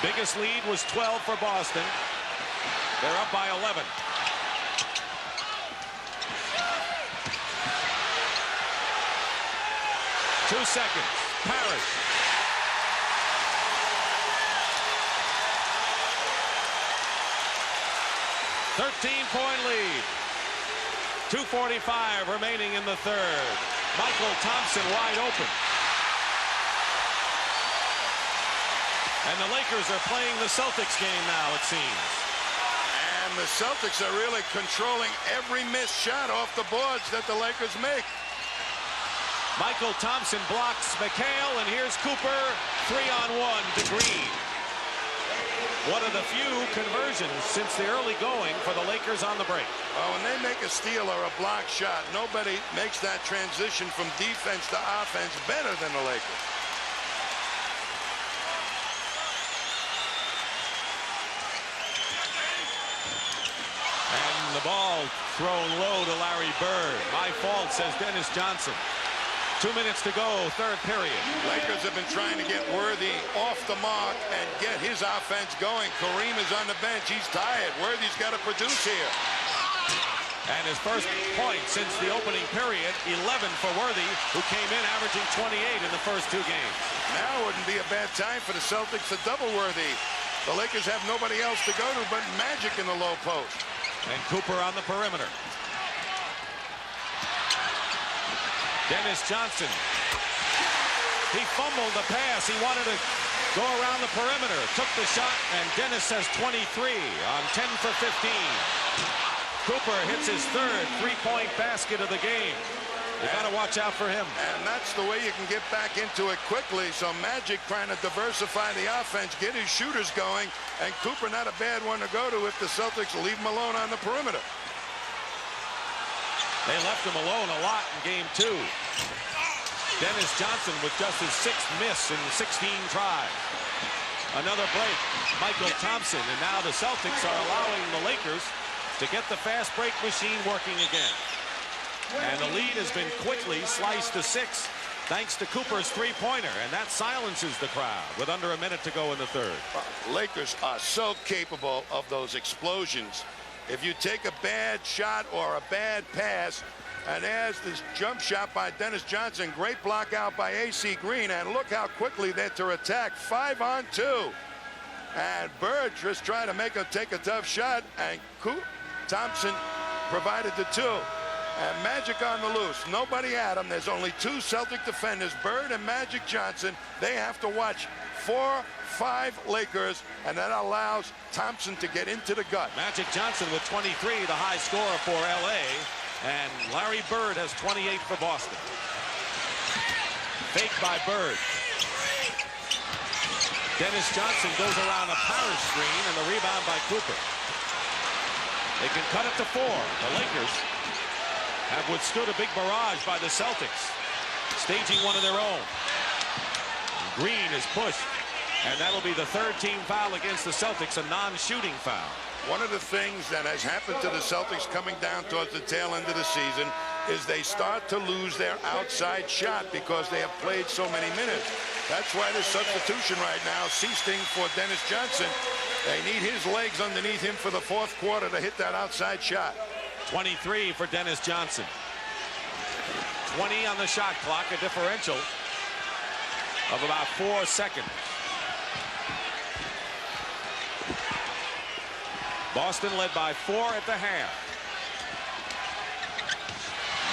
Biggest lead was 12 for Boston. They're up by 11. Two seconds. Parrish. $13-point lead. 2:45 remaining in the third. Michael Thompson wide open. And the Lakers are playing the Celtics game now, it seems. And the Celtics are really controlling every missed shot off the boards that the Lakers make. Michael Thompson blocks McHale, and here's Cooper. 3-on-1 to Green. One of the few conversions since the early going for the Lakers on the break. When they make a steal or a block shot, nobody makes that transition from defense to offense better than the Lakers. And the ball thrown low to Larry Bird. My fault, says Dennis Johnson. 2 minutes to go, third period. Lakers have been trying to get Worthy off the mark and get his offense going. Kareem is on the bench. He's tired. Worthy's got to produce here. And his first point since the opening period, 11 for Worthy, who came in averaging 28 in the first 2 games. Now wouldn't be a bad time for the Celtics to double Worthy. The Lakers have nobody else to go to but Magic in the low post. And Cooper on the perimeter. Dennis Johnson. He fumbled the pass. He wanted to go around the perimeter. Took the shot, and Dennis says 23 on 10 for 15. Cooper hits his third three-point basket of the game. You got to watch out for him. And that's the way you can get back into it quickly. So Magic trying to diversify the offense, get his shooters going, and Cooper not a bad one to go to if the Celtics leave him alone on the perimeter. They left him alone a lot in game 2. Dennis Johnson with just his 6th miss in 16 tries. Another break. Michael Thompson, and now the Celtics are allowing the Lakers to get the fast break machine working again. And the lead has been quickly sliced to 6 thanks to Cooper's three-pointer, and that silences the crowd with under a minute to go in the third. Lakers are so capable of those explosions. If you take a bad shot or a bad pass, and there's this jump shot by Dennis Johnson, great block out by A.C. Green, and look how quickly they're to attack. 5-on-2. And Bird just trying to make him take a tough shot, and Thompson provided the 2. And Magic on the loose. Nobody at him. There's only 2 Celtic defenders, Bird and Magic Johnson. They have to watch 4-5 Lakers, and that allows Thompson to get into the gut. Magic Johnson with 23, the high scorer for L.A., and Larry Bird has 28 for Boston. Fake by Bird. Dennis Johnson goes around a Parrish screen, and the rebound by Cooper. They can cut it to 4. The Lakers have withstood a big barrage by the Celtics, staging one of their own. Green is pushed, and that'll be the 3rd team foul against the Celtics, a non-shooting foul. One of the things that has happened to the Celtics coming down towards the tail end of the season is they start to lose their outside shot because they have played so many minutes. That's why the substitution right now, Seasting for Dennis Johnson. They need his legs underneath him for the 4th quarter to hit that outside shot. 23 for Dennis Johnson. 20 on the shot clock, a differential of about 4 seconds. Boston led by 4 at the half.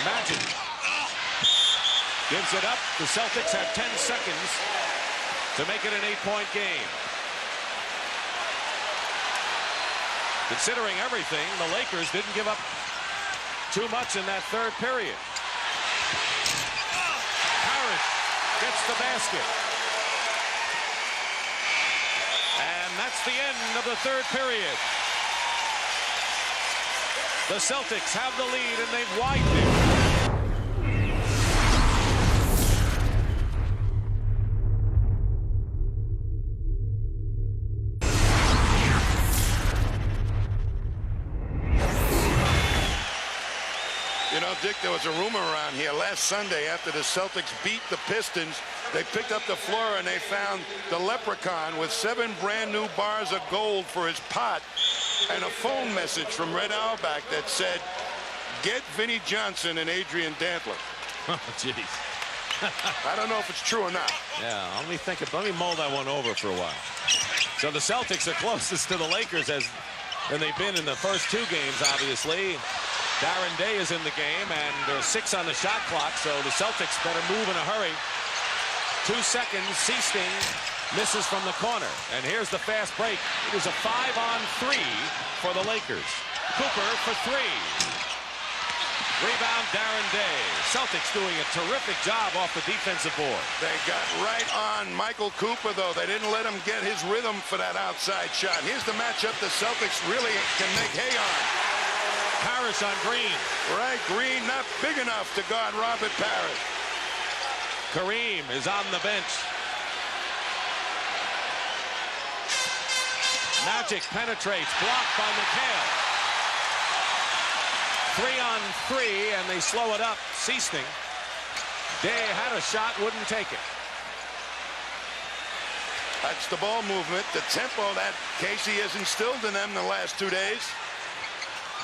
Magic gives it up. The Celtics have 10 seconds to make it an 8-point game. Considering everything, the Lakers didn't give up too much in that 3rd period. Parrish gets the basket. And that's the end of the 3rd period. The Celtics have the lead, and they've widened it. You know, Dick, there was a rumor around here last Sunday after the Celtics beat the Pistons. They picked up the floor and they found the leprechaun with 7 brand new bars of gold for his pot and a phone message from Red Auerbach that said, "Get Vinnie Johnson and Adrian Dantley." Oh, jeez. I don't know if it's true or not. Yeah, let me mull that one over for a while. So the Celtics are closest to the Lakers than they've been in the first 2 games, obviously. Darren Day is in the game, and there's 6 on the shot clock, so the Celtics better move in a hurry. 2 seconds, Seasting misses from the corner, and here's the fast break. It is a 5-on-3 for the Lakers. Cooper for 3. Rebound, Darren Day. Celtics doing a terrific job off the defensive board. They got right on Michael Cooper, though. They didn't let him get his rhythm for that outside shot. Here's the matchup the Celtics really can make hay on. Parrish on Green. Right, Green not big enough to guard Robert Parrish. Kareem is on the bench. Magic penetrates, blocked by McHale. 3-on-3, and they slow it up. Seasting. Day had a shot, wouldn't take it. That's the ball movement, the tempo that Casey has instilled in them the last 2 days.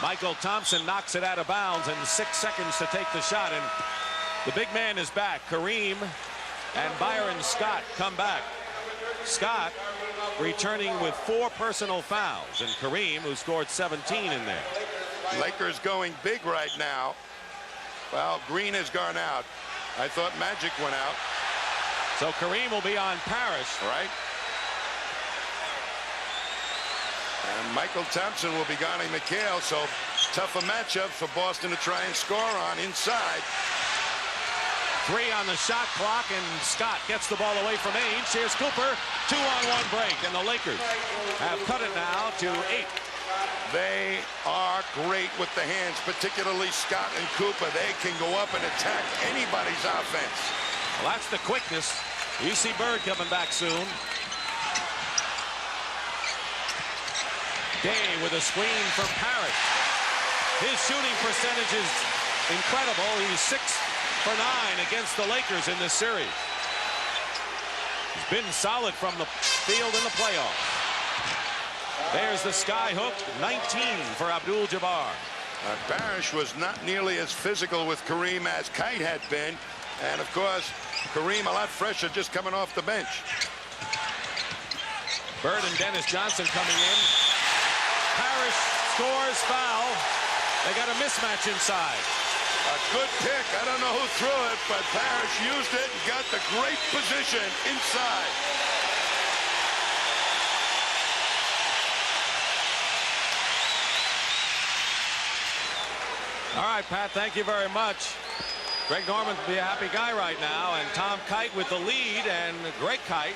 Michael Thompson knocks it out of bounds, and 6 seconds to take the shot, and the big man is back. Kareem and Byron Scott come back. Scott returning with 4 personal fouls, and Kareem, who scored 17 in there. Lakers going big right now. Well, Green has gone out. I thought Magic went out. So Kareem will be on Parrish. Right. And Michael Thompson will be guarding McHale, so tougher matchup for Boston to try and score on inside. 3 on the shot clock, and Scott gets the ball away from Ainge. Here's Cooper, 2-on-1 break, and the Lakers have cut it now to 8. They are great with the hands, particularly Scott and Cooper. They can go up and attack anybody's offense. Well, that's the quickness. You see Bird coming back soon. Day with a screen for Parrish. His shooting percentage is incredible. He's 6 for 9 against the Lakers in this series. He's been solid from the field in the playoffs. There's the sky hook, 19 for Abdul-Jabbar. Parrish was not nearly as physical with Kareem as Kite had been. And, of course, Kareem a lot fresher just coming off the bench. Bird and Dennis Johnson coming in. Parrish scores, foul. They got a mismatch inside. A good pick. I don't know who threw it, but Parrish used it and got the great position inside. All right, Pat, thank you very much. Greg Norman will be a happy guy right now, and Tom Kite with the lead, and Greg Kite,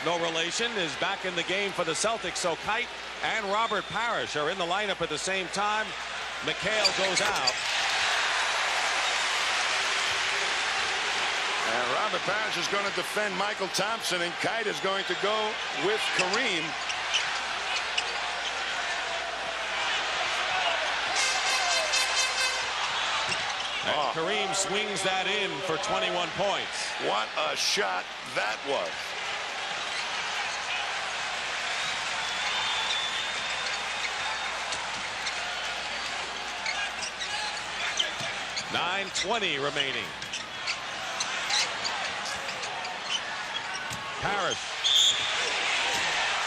no relation, is back in the game for the Celtics. So Kite and Robert Parrish are in the lineup at the same time. McHale goes out. And Robert Parrish is going to defend Michael Thompson, and Kite is going to go with Kareem. And Kareem swings that in for 21 points. What a shot that was. .9:20 remaining. Parrish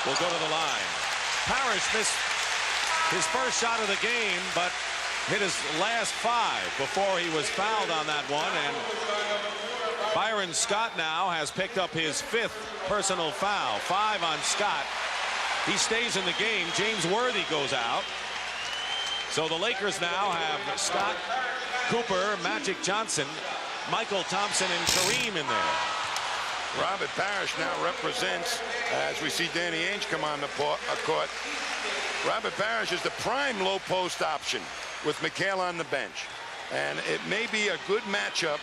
will go to the line. Parrish missed his first shot of the game, but hit his last 5 before he was fouled on that one. And Byron Scott now has picked up his 5th personal foul. 5 on Scott. He stays in the game. James Worthy goes out. So the Lakers now have Scott, Cooper, Magic Johnson, Michael Thompson, and Kareem in there. Robert Parrish now represents, as we see Danny Ainge come on the court, Robert Parrish is the prime low post option with McHale on the bench. And it may be a good matchup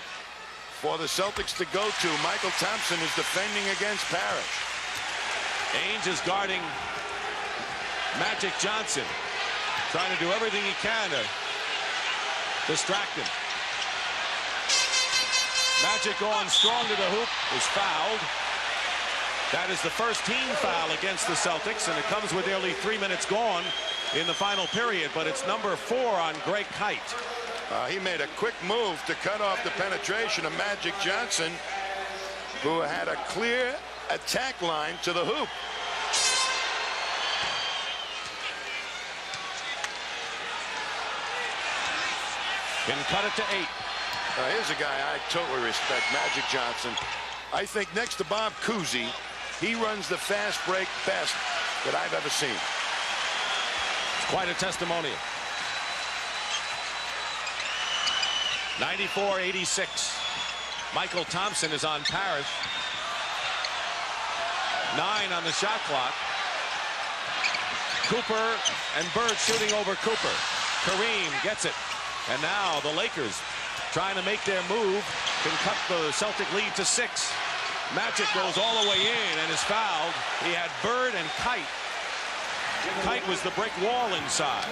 for the Celtics to go to. Michael Thompson is defending against Parrish. Ainge is guarding Magic Johnson, trying to do everything he can to distract him. Magic going strong to the hoop, is fouled. That is the first team foul against the Celtics, and it comes with nearly 3 minutes gone in the final period, but it's number 4 on Greg Kite. He made a quick move to cut off the penetration of Magic Johnson, who had a clear attack line to the hoop. Can cut it to 8. Here's a guy I totally respect, Magic Johnson. I think next to Bob Cousy, he runs the fast break best that I've ever seen. It's quite a testimonial. 94-86. Michael Thompson is on Parrish. 9 on the shot clock. Cooper and Bird shooting over Cooper. Kareem gets it. And now the Lakers trying to make their move, can cut the Celtic lead to 6. Magic goes all the way in and is fouled. He had Bird and Kite. Kite was the brick wall inside.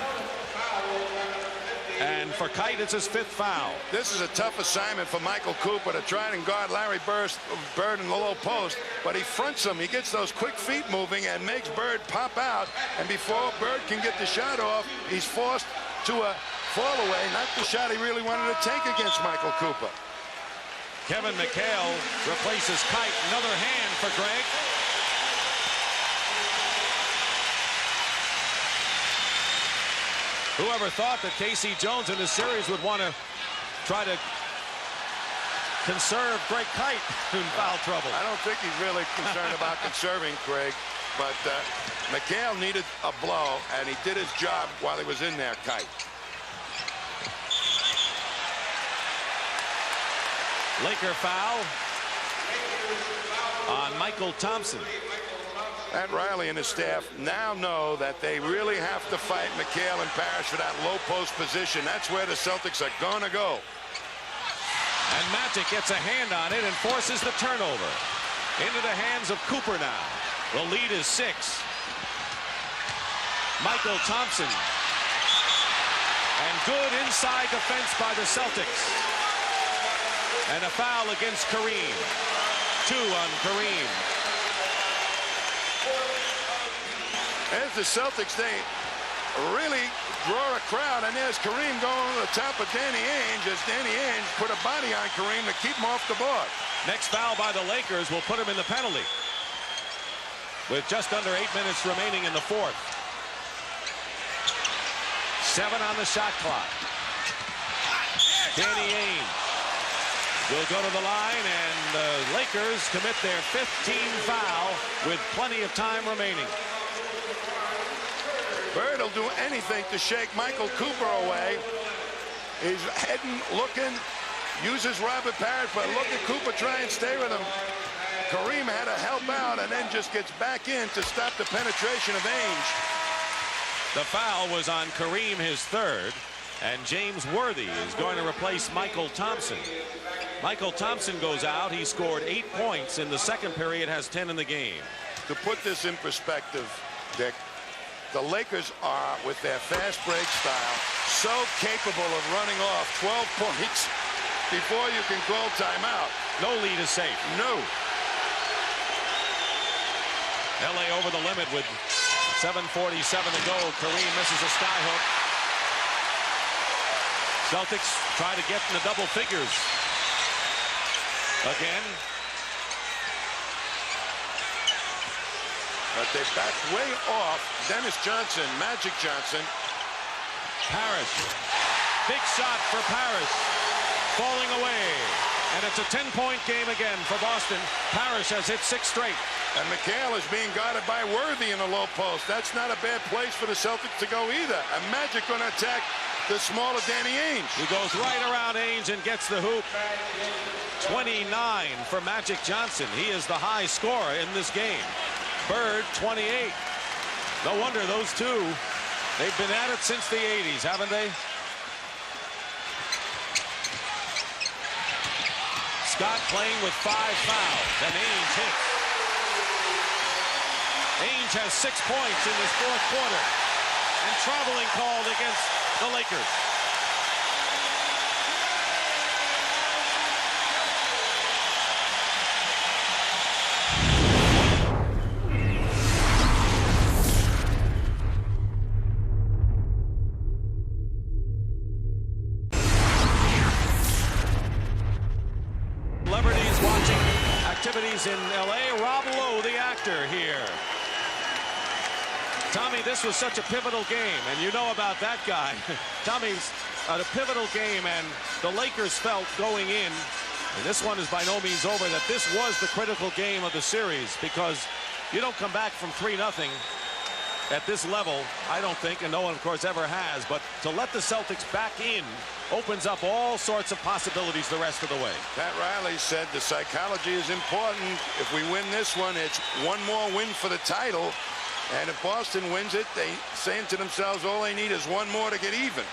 And for Kite, it's his 5th foul. This is a tough assignment for Michael Cooper to try and guard Larry Bird in the low post, but he fronts him. He gets those quick feet moving and makes Bird pop out. And before Bird can get the shot off, he's forced to a fall away, not the shot he really wanted to take against Michael Cooper. Kevin McHale replaces Kite. Another hand for Greg. Whoever thought that Casey Jones in this series would want to try to conserve Greg Kite in foul trouble? I don't think he's really concerned about conserving Greg, but McHale needed a blow, and he did his job while he was in there, Kite. Laker foul on Michael Thompson. Pat Riley and his staff now know that they really have to fight McHale and Parrish for that low post position. That's where the Celtics are going to go. And Magic gets a hand on it and forces the turnover. Into the hands of Cooper now. The lead is 6. Michael Thompson. And good inside defense by the Celtics. And a foul against Kareem. 2 on Kareem. As the Celtics, they really draw a crowd, and there's Kareem going over the top of Danny Ainge as Danny Ainge put a body on Kareem to keep him off the board. Next foul by the Lakers will put him in the penalty. With just under 8 minutes remaining in the fourth. 7 on the shot clock. Danny Ainge will go to the line, and the Lakers commit their 15th foul with plenty of time remaining. Bird will do anything to shake Michael Cooper away. He's heading, looking, uses Robert Parrish, but look at Cooper try and stay with him. Kareem had to help out and then just gets back in to stop the penetration of Ainge. The foul was on Kareem, his 3rd, and James Worthy is going to replace Michael Thompson. Michael Thompson goes out. He scored 8 points in the second period, has 10 in the game. To put this in perspective, Dick, the Lakers are, with their fast break style, so capable of running off 12 points before you can call timeout. No lead is safe. No. LA over the limit with 7:47 to go. Kareem misses a sky hook. Celtics try to get in the double figures. Again. But they back way off. Dennis Johnson, Magic Johnson. Parrish. Big shot for Parrish. Falling away. And it's a 10-point game again for Boston. Parrish has hit 6 straight. And McHale is being guarded by Worthy in the low post. That's not a bad place for the Celtics to go either. And Magic going to attack the smaller Danny Ainge. He goes right around Ainge and gets the hoop. 29 for Magic Johnson. He is the high scorer in this game. Bird, 28. No wonder those two, they've been at it since the 80s, haven't they? Scott playing with 5 fouls, and Ainge hits. Ainge has 6 points in this fourth quarter, and traveling called against the Lakers. In LA, Rob Lowe, the actor, here. Tommy, this was such a pivotal game, and you know about that guy. Tommy's at a pivotal game, and the Lakers felt going in, and this one is by no means over, that this was the critical game of the series, because you don't come back from 3-0 at this level, I don't think, and no one, of course, ever has, but to let the Celtics back in opens up all sorts of possibilities the rest of the way. Pat Riley said the psychology is important. If we win this one, it's one more win for the title. And if Boston wins it, they saying to themselves, all they need is one more to get even.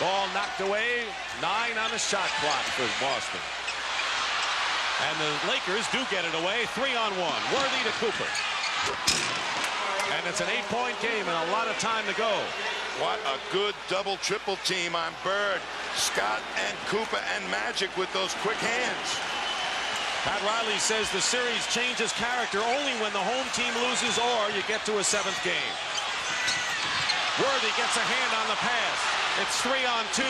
Ball knocked away, 9 on the shot clock for Boston. And the Lakers do get it away, 3-on-1. Worthy to Cooper. And it's an 8-point game and a lot of time to go. What a good double-triple team on Bird, Scott, and Cooper, and Magic with those quick hands. Pat Riley says the series changes character only when the home team loses or you get to a 7th game. Worthy gets a hand on the pass. It's 3-on-2.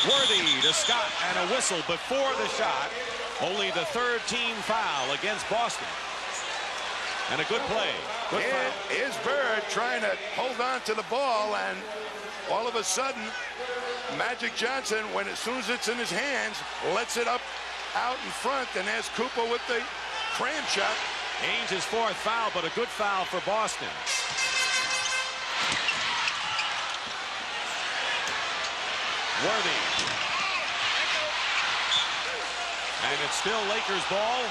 Worthy to Scott, and a whistle before the shot. Only the 3rd team foul against Boston. And a good play. Good foul. Here's Bird trying to hold on to the ball, and all of a sudden, Magic Johnson, as soon as it's in his hands, lets it up out in front, and there's Cooper with the cram shot. Ainge's 4th foul, but a good foul for Boston. Worthy. And it's still Lakers ball.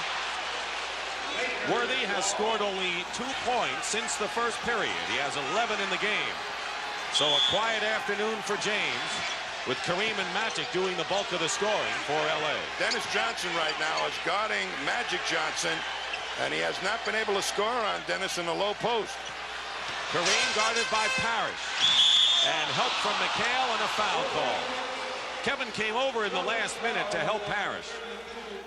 Worthy has scored only 2 points since the first period. He has 11 in the game. So a quiet afternoon for James, with Kareem and Magic doing the bulk of the scoring for LA. Dennis Johnson right now is guarding Magic Johnson, and he has not been able to score on Dennis in the low post. Kareem guarded by Parrish, and help from McHale and a foul call. Kevin came over in the last minute to help Parrish,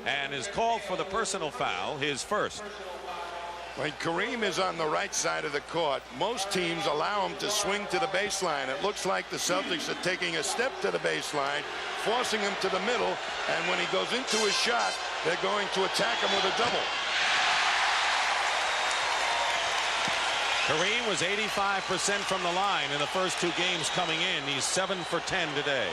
and is called for the personal foul, his first. When Kareem is on the right side of the court, most teams allow him to swing to the baseline. It looks like the Celtics are taking a step to the baseline, forcing him to the middle, and when he goes into his shot, they're going to attack him with a double. Kareem was 85% from the line in the first 2 games coming in. He's 7 for 10 today.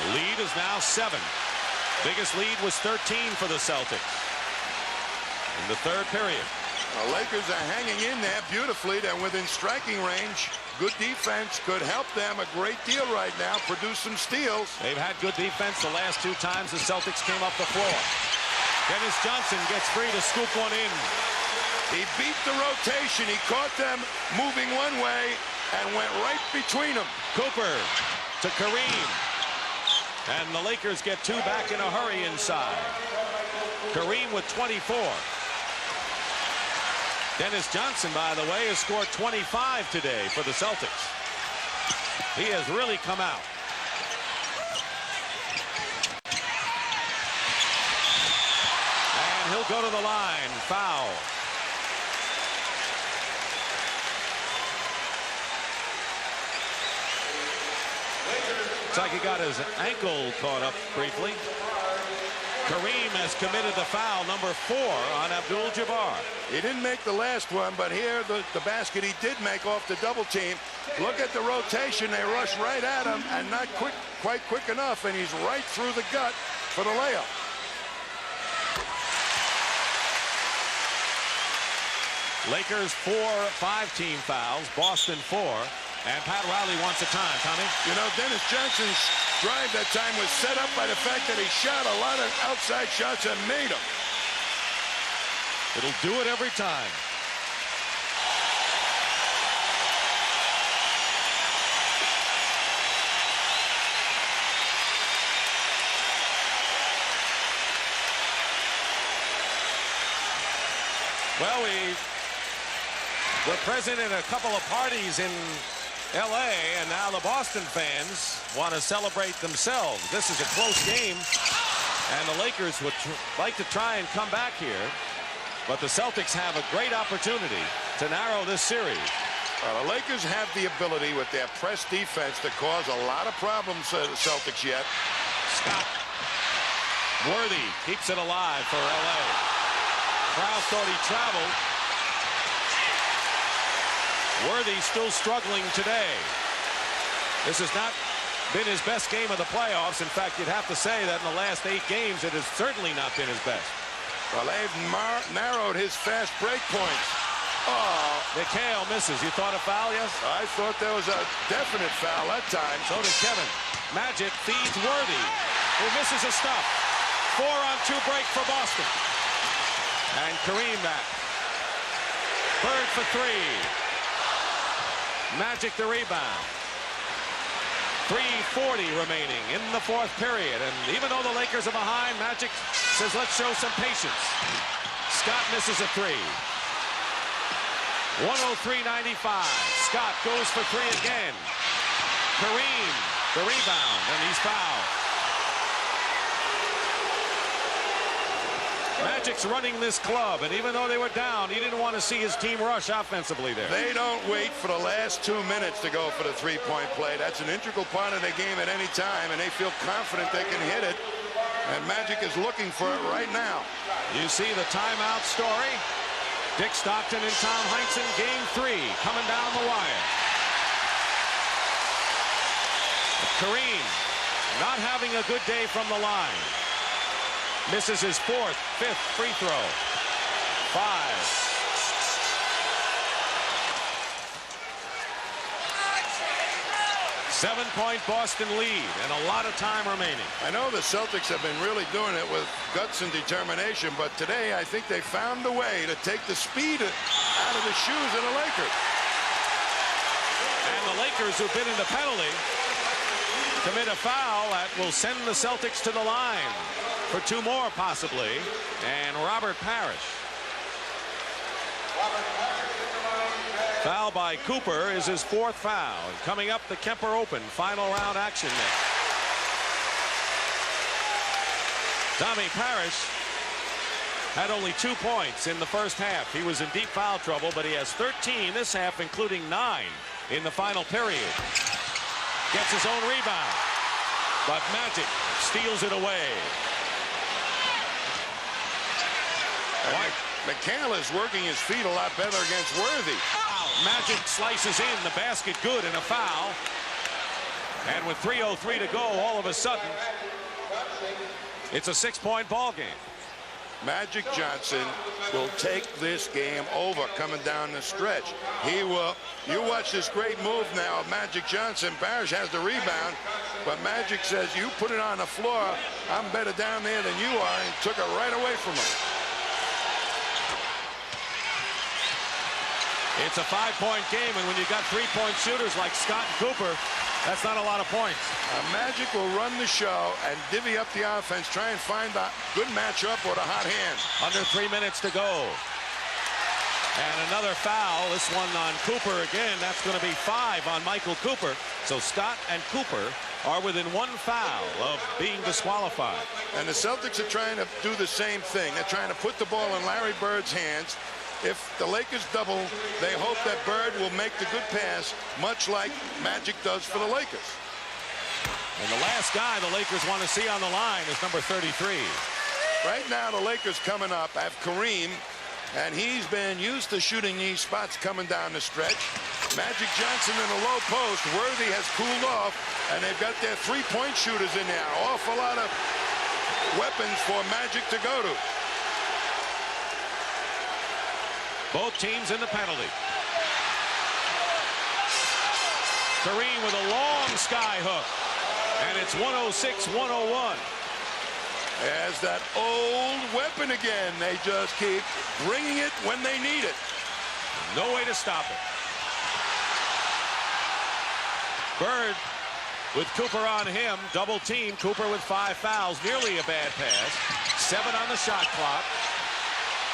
The lead is now 7. Biggest lead was 13 for the Celtics in the third period. The Lakers are hanging in there beautifully. They're within striking range. Good defense could help them a great deal right now, produce some steals. They've had good defense the last 2 times the Celtics came up the floor. Dennis Johnson gets free to scoop one in. He beat the rotation. He caught them moving one way and went right between them. Cooper to Kareem. And the Lakers get 2 back in a hurry inside. Kareem with 24. Dennis Johnson, by the way, has scored 25 today for the Celtics. He has really come out. And he'll go to the line. Foul. Looks like he got his ankle caught up briefly. Kareem has committed the foul, number 4 on Abdul-Jabbar. He didn't make the last one, but here the basket he did make off the double team. Look at the rotation. They rush right at him and not quite quick enough, and he's right through the gut for the layup. Lakers 4 5-team fouls, Boston 4. And Pat Riley wants a time, Tommy. You know, Dennis Johnson's drive that time was set up by the fact that he shot a lot of outside shots and made them. It'll do it every time. Well, we're present in a couple of parties in LA, and now the Boston fans want to celebrate themselves. This is a close game, and the Lakers would like to try and come back here, but the Celtics have a great opportunity to narrow this series. The Lakers have the ability with their press defense to cause a lot of problems to the Celtics yet. Scott. Worthy keeps it alive for LA. Crowd thought he traveled. Worthy still struggling today. This has not been his best game of the playoffs. In fact, you'd have to say that in the last 8 games, it has certainly not been his best. Well, they've narrowed his fast break points. Oh, McHale misses. You thought a foul, yes? I thought there was a definite foul that time. So does Kevin. Magic feeds Worthy, who misses a stop. 4-on-2 break for Boston. And Kareem back. Bird for 3. Magic the rebound. 3:40 remaining in the 4th period. And even though the Lakers are behind, Magic says, let's show some patience. Scott misses a 3. 103-95. Scott goes for 3 again. Kareem, the rebound, and he's fouled. Magic's running this club, and even though they were down, he didn't want to see his team rush offensively there. They don't wait for the last 2 minutes to go for the 3-point play. That's an integral part of the game at any time, and they feel confident they can hit it. And Magic is looking for it right now. You see the timeout story. Dick Stockton and Tom Heinsohn, game 3, coming down the wire. Kareem not having a good day from the line. Misses his 4th, 5th free throw. 5. 7-point Boston lead and a lot of time remaining. I know the Celtics have been really doing it with guts and determination, but today I think they found a way to take the speed out of the shoes of the Lakers. And the Lakers, who've been in the penalty, commit a foul that will send the Celtics to the line for 2 more possibly. And Robert Parrish. Foul by Cooper is his 4th foul. Coming up, the Kemper Open final round action next. Tommy Parrish had only 2 points in the first half. He was in deep foul trouble, but he has 13 this half, including 9 in the final period. Gets his own rebound, but Magic steals it away. McHale is working his feet a lot better against Worthy. Magic slices in the basket, good, and a foul. And with 3:03 to go, all of a sudden, it's a 6-point ball game. Magic Johnson will take this game over coming down the stretch. He will. You watch this great move now of Magic Johnson. Parrish has the rebound, but Magic says, you put it on the floor. I'm better down there than you are, and took it right away from him. It's a 5-point game, and when you got 3-point shooters like Scott and Cooper, that's not a lot of points. Magic will run the show and divvy up the offense, try and find a good matchup or a hot hand. Under 3 minutes to go. And another foul, this one on Cooper again. That's going to be 5 on Michael Cooper. So Scott and Cooper are within 1 foul of being disqualified. And the Celtics are trying to do the same thing. They're trying to put the ball in Larry Bird's hands. If the Lakers double, they hope that Bird will make the good pass, much like Magic does for the Lakers. And the last guy the Lakers want to see on the line is number 33. Right now, the Lakers coming up have Kareem, and he's been used to shooting these spots coming down the stretch. Magic Johnson in the low post. Worthy has cooled off, and they've got their 3-point shooters in there. Awful lot of weapons for Magic to go to. Both teams in the penalty. Kareem with a long sky hook. And it's 106-101. As that old weapon again. They just keep bringing it when they need it. No way to stop it. Bird with Cooper on him. Double team. Cooper with 5 fouls. Nearly a bad pass. 7 on the shot clock.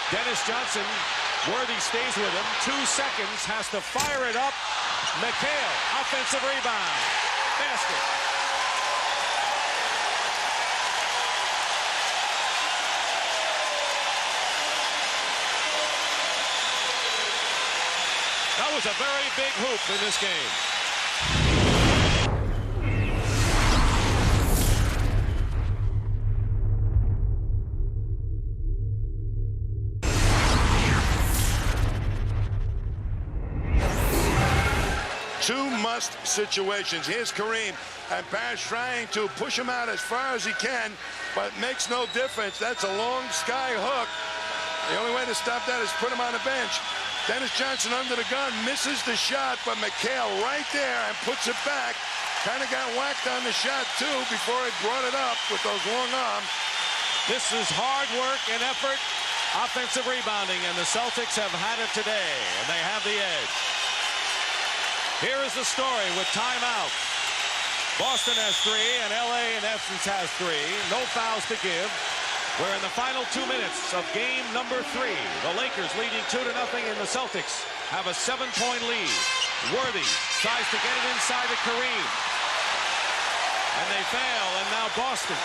Dennis Johnson. Worthy stays with him. 2 seconds. Has to fire it up. McHale. Offensive rebound. Basket. That was a very big hoop in this game. Two must situations. Here's Kareem, and Parrish trying to push him out as far as he can, but makes no difference. That's a long sky hook. The only way to stop that is put him on the bench. Dennis Johnson under the gun, misses the shot, but McHale right there and puts it back. Kind of got whacked on the shot, too, before he brought it up with those long arms. This is hard work and effort, offensive rebounding, and the Celtics have had it today, and they have the edge. Here is the story with timeout. Boston has 3, and LA in essence has 3. No fouls to give. We're in the final 2 minutes of game number 3. The Lakers leading 2-0, and the Celtics have a 7-point lead. Worthy tries to get it inside to Kareem. And they fail, and now Boston.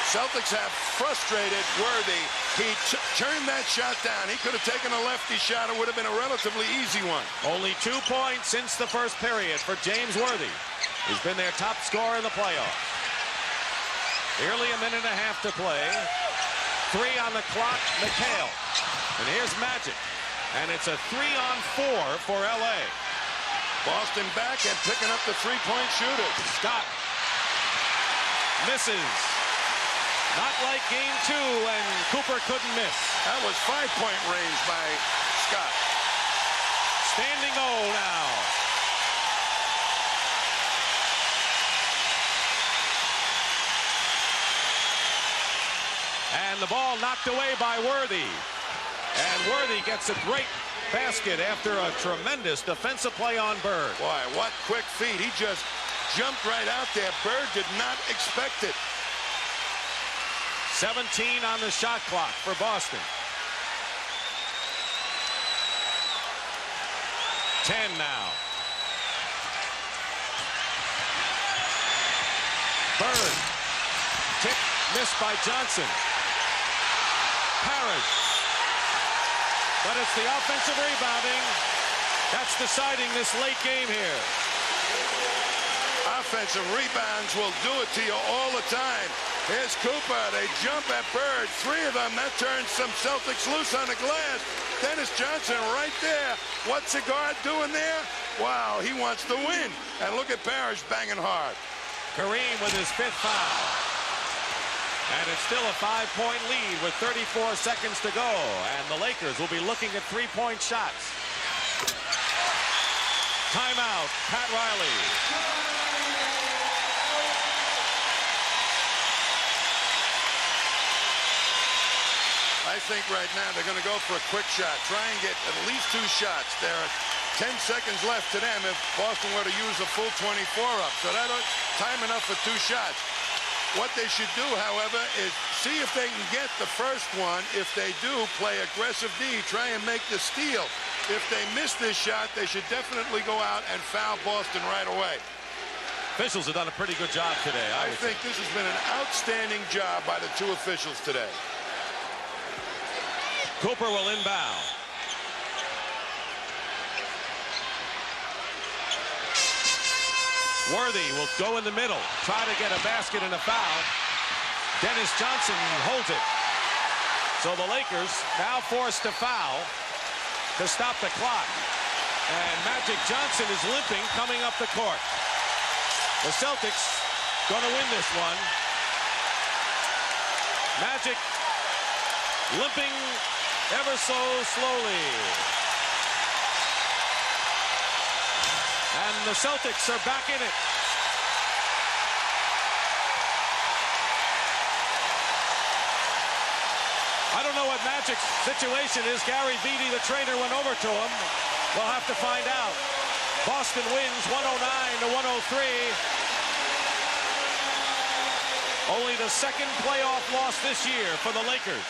Celtics have frustrated Worthy. He turned that shot down. He could have taken a lefty shot. It would have been a relatively easy one. Only 2 points since the first period for James Worthy. He's been their top scorer in the playoffs. Nearly a minute and a half to play. 3 on the clock, McHale. And here's Magic. And it's a 3-on-4 for LA. Boston back and picking up the 3-point shooter. Scott misses. Not like game 2, and Cooper couldn't miss. That was 5-point range by Scott. Standing O now. And the ball knocked away by Worthy. And Worthy gets a great basket after a tremendous defensive play on Bird. Boy, what quick feet. He just jumped right out there. Bird did not expect it. 17 on the shot clock for Boston. 10 now. Bird. Tip missed by Johnson. Parrish. But it's the offensive rebounding that's deciding this late game here. Offensive rebounds will do it to you all the time. Here's Cooper. They jump at Bird. 3 of them. That turns some Celtics loose on the glass. Dennis Johnson right there. What's the guard doing there? Wow, he wants to win. And look at Parrish banging hard. Kareem with his 5th foul. And it's still a 5-point lead with 34 seconds to go. And the Lakers will be looking at 3-point shots. Timeout, Pat Riley. I think right now they're going to go for a quick shot. Try and get at least 2 shots. There are 10 seconds left to them if Boston were to use a full 24 up. So that's time enough for 2 shots. What they should do, however, is see if they can get the first one. If they do, play aggressive D, try and make the steal. If they miss this shot, they should definitely go out and foul Boston right away. Officials have done a pretty good job today. I think this has been an outstanding job by the 2 officials today. Cooper will inbound. Worthy will go in the middle, try to get a basket and a foul. Dennis Johnson holds it. So the Lakers now forced to foul to stop the clock. And Magic Johnson is limping coming up the court. The Celtics going to win this one. Magic limping ever so slowly. And the Celtics are back in it. I don't know what Magic's situation is. Gary Beatty, the trainer, went over to him. We'll have to find out. Boston wins 109-103. Only the 2nd playoff loss this year for the Lakers.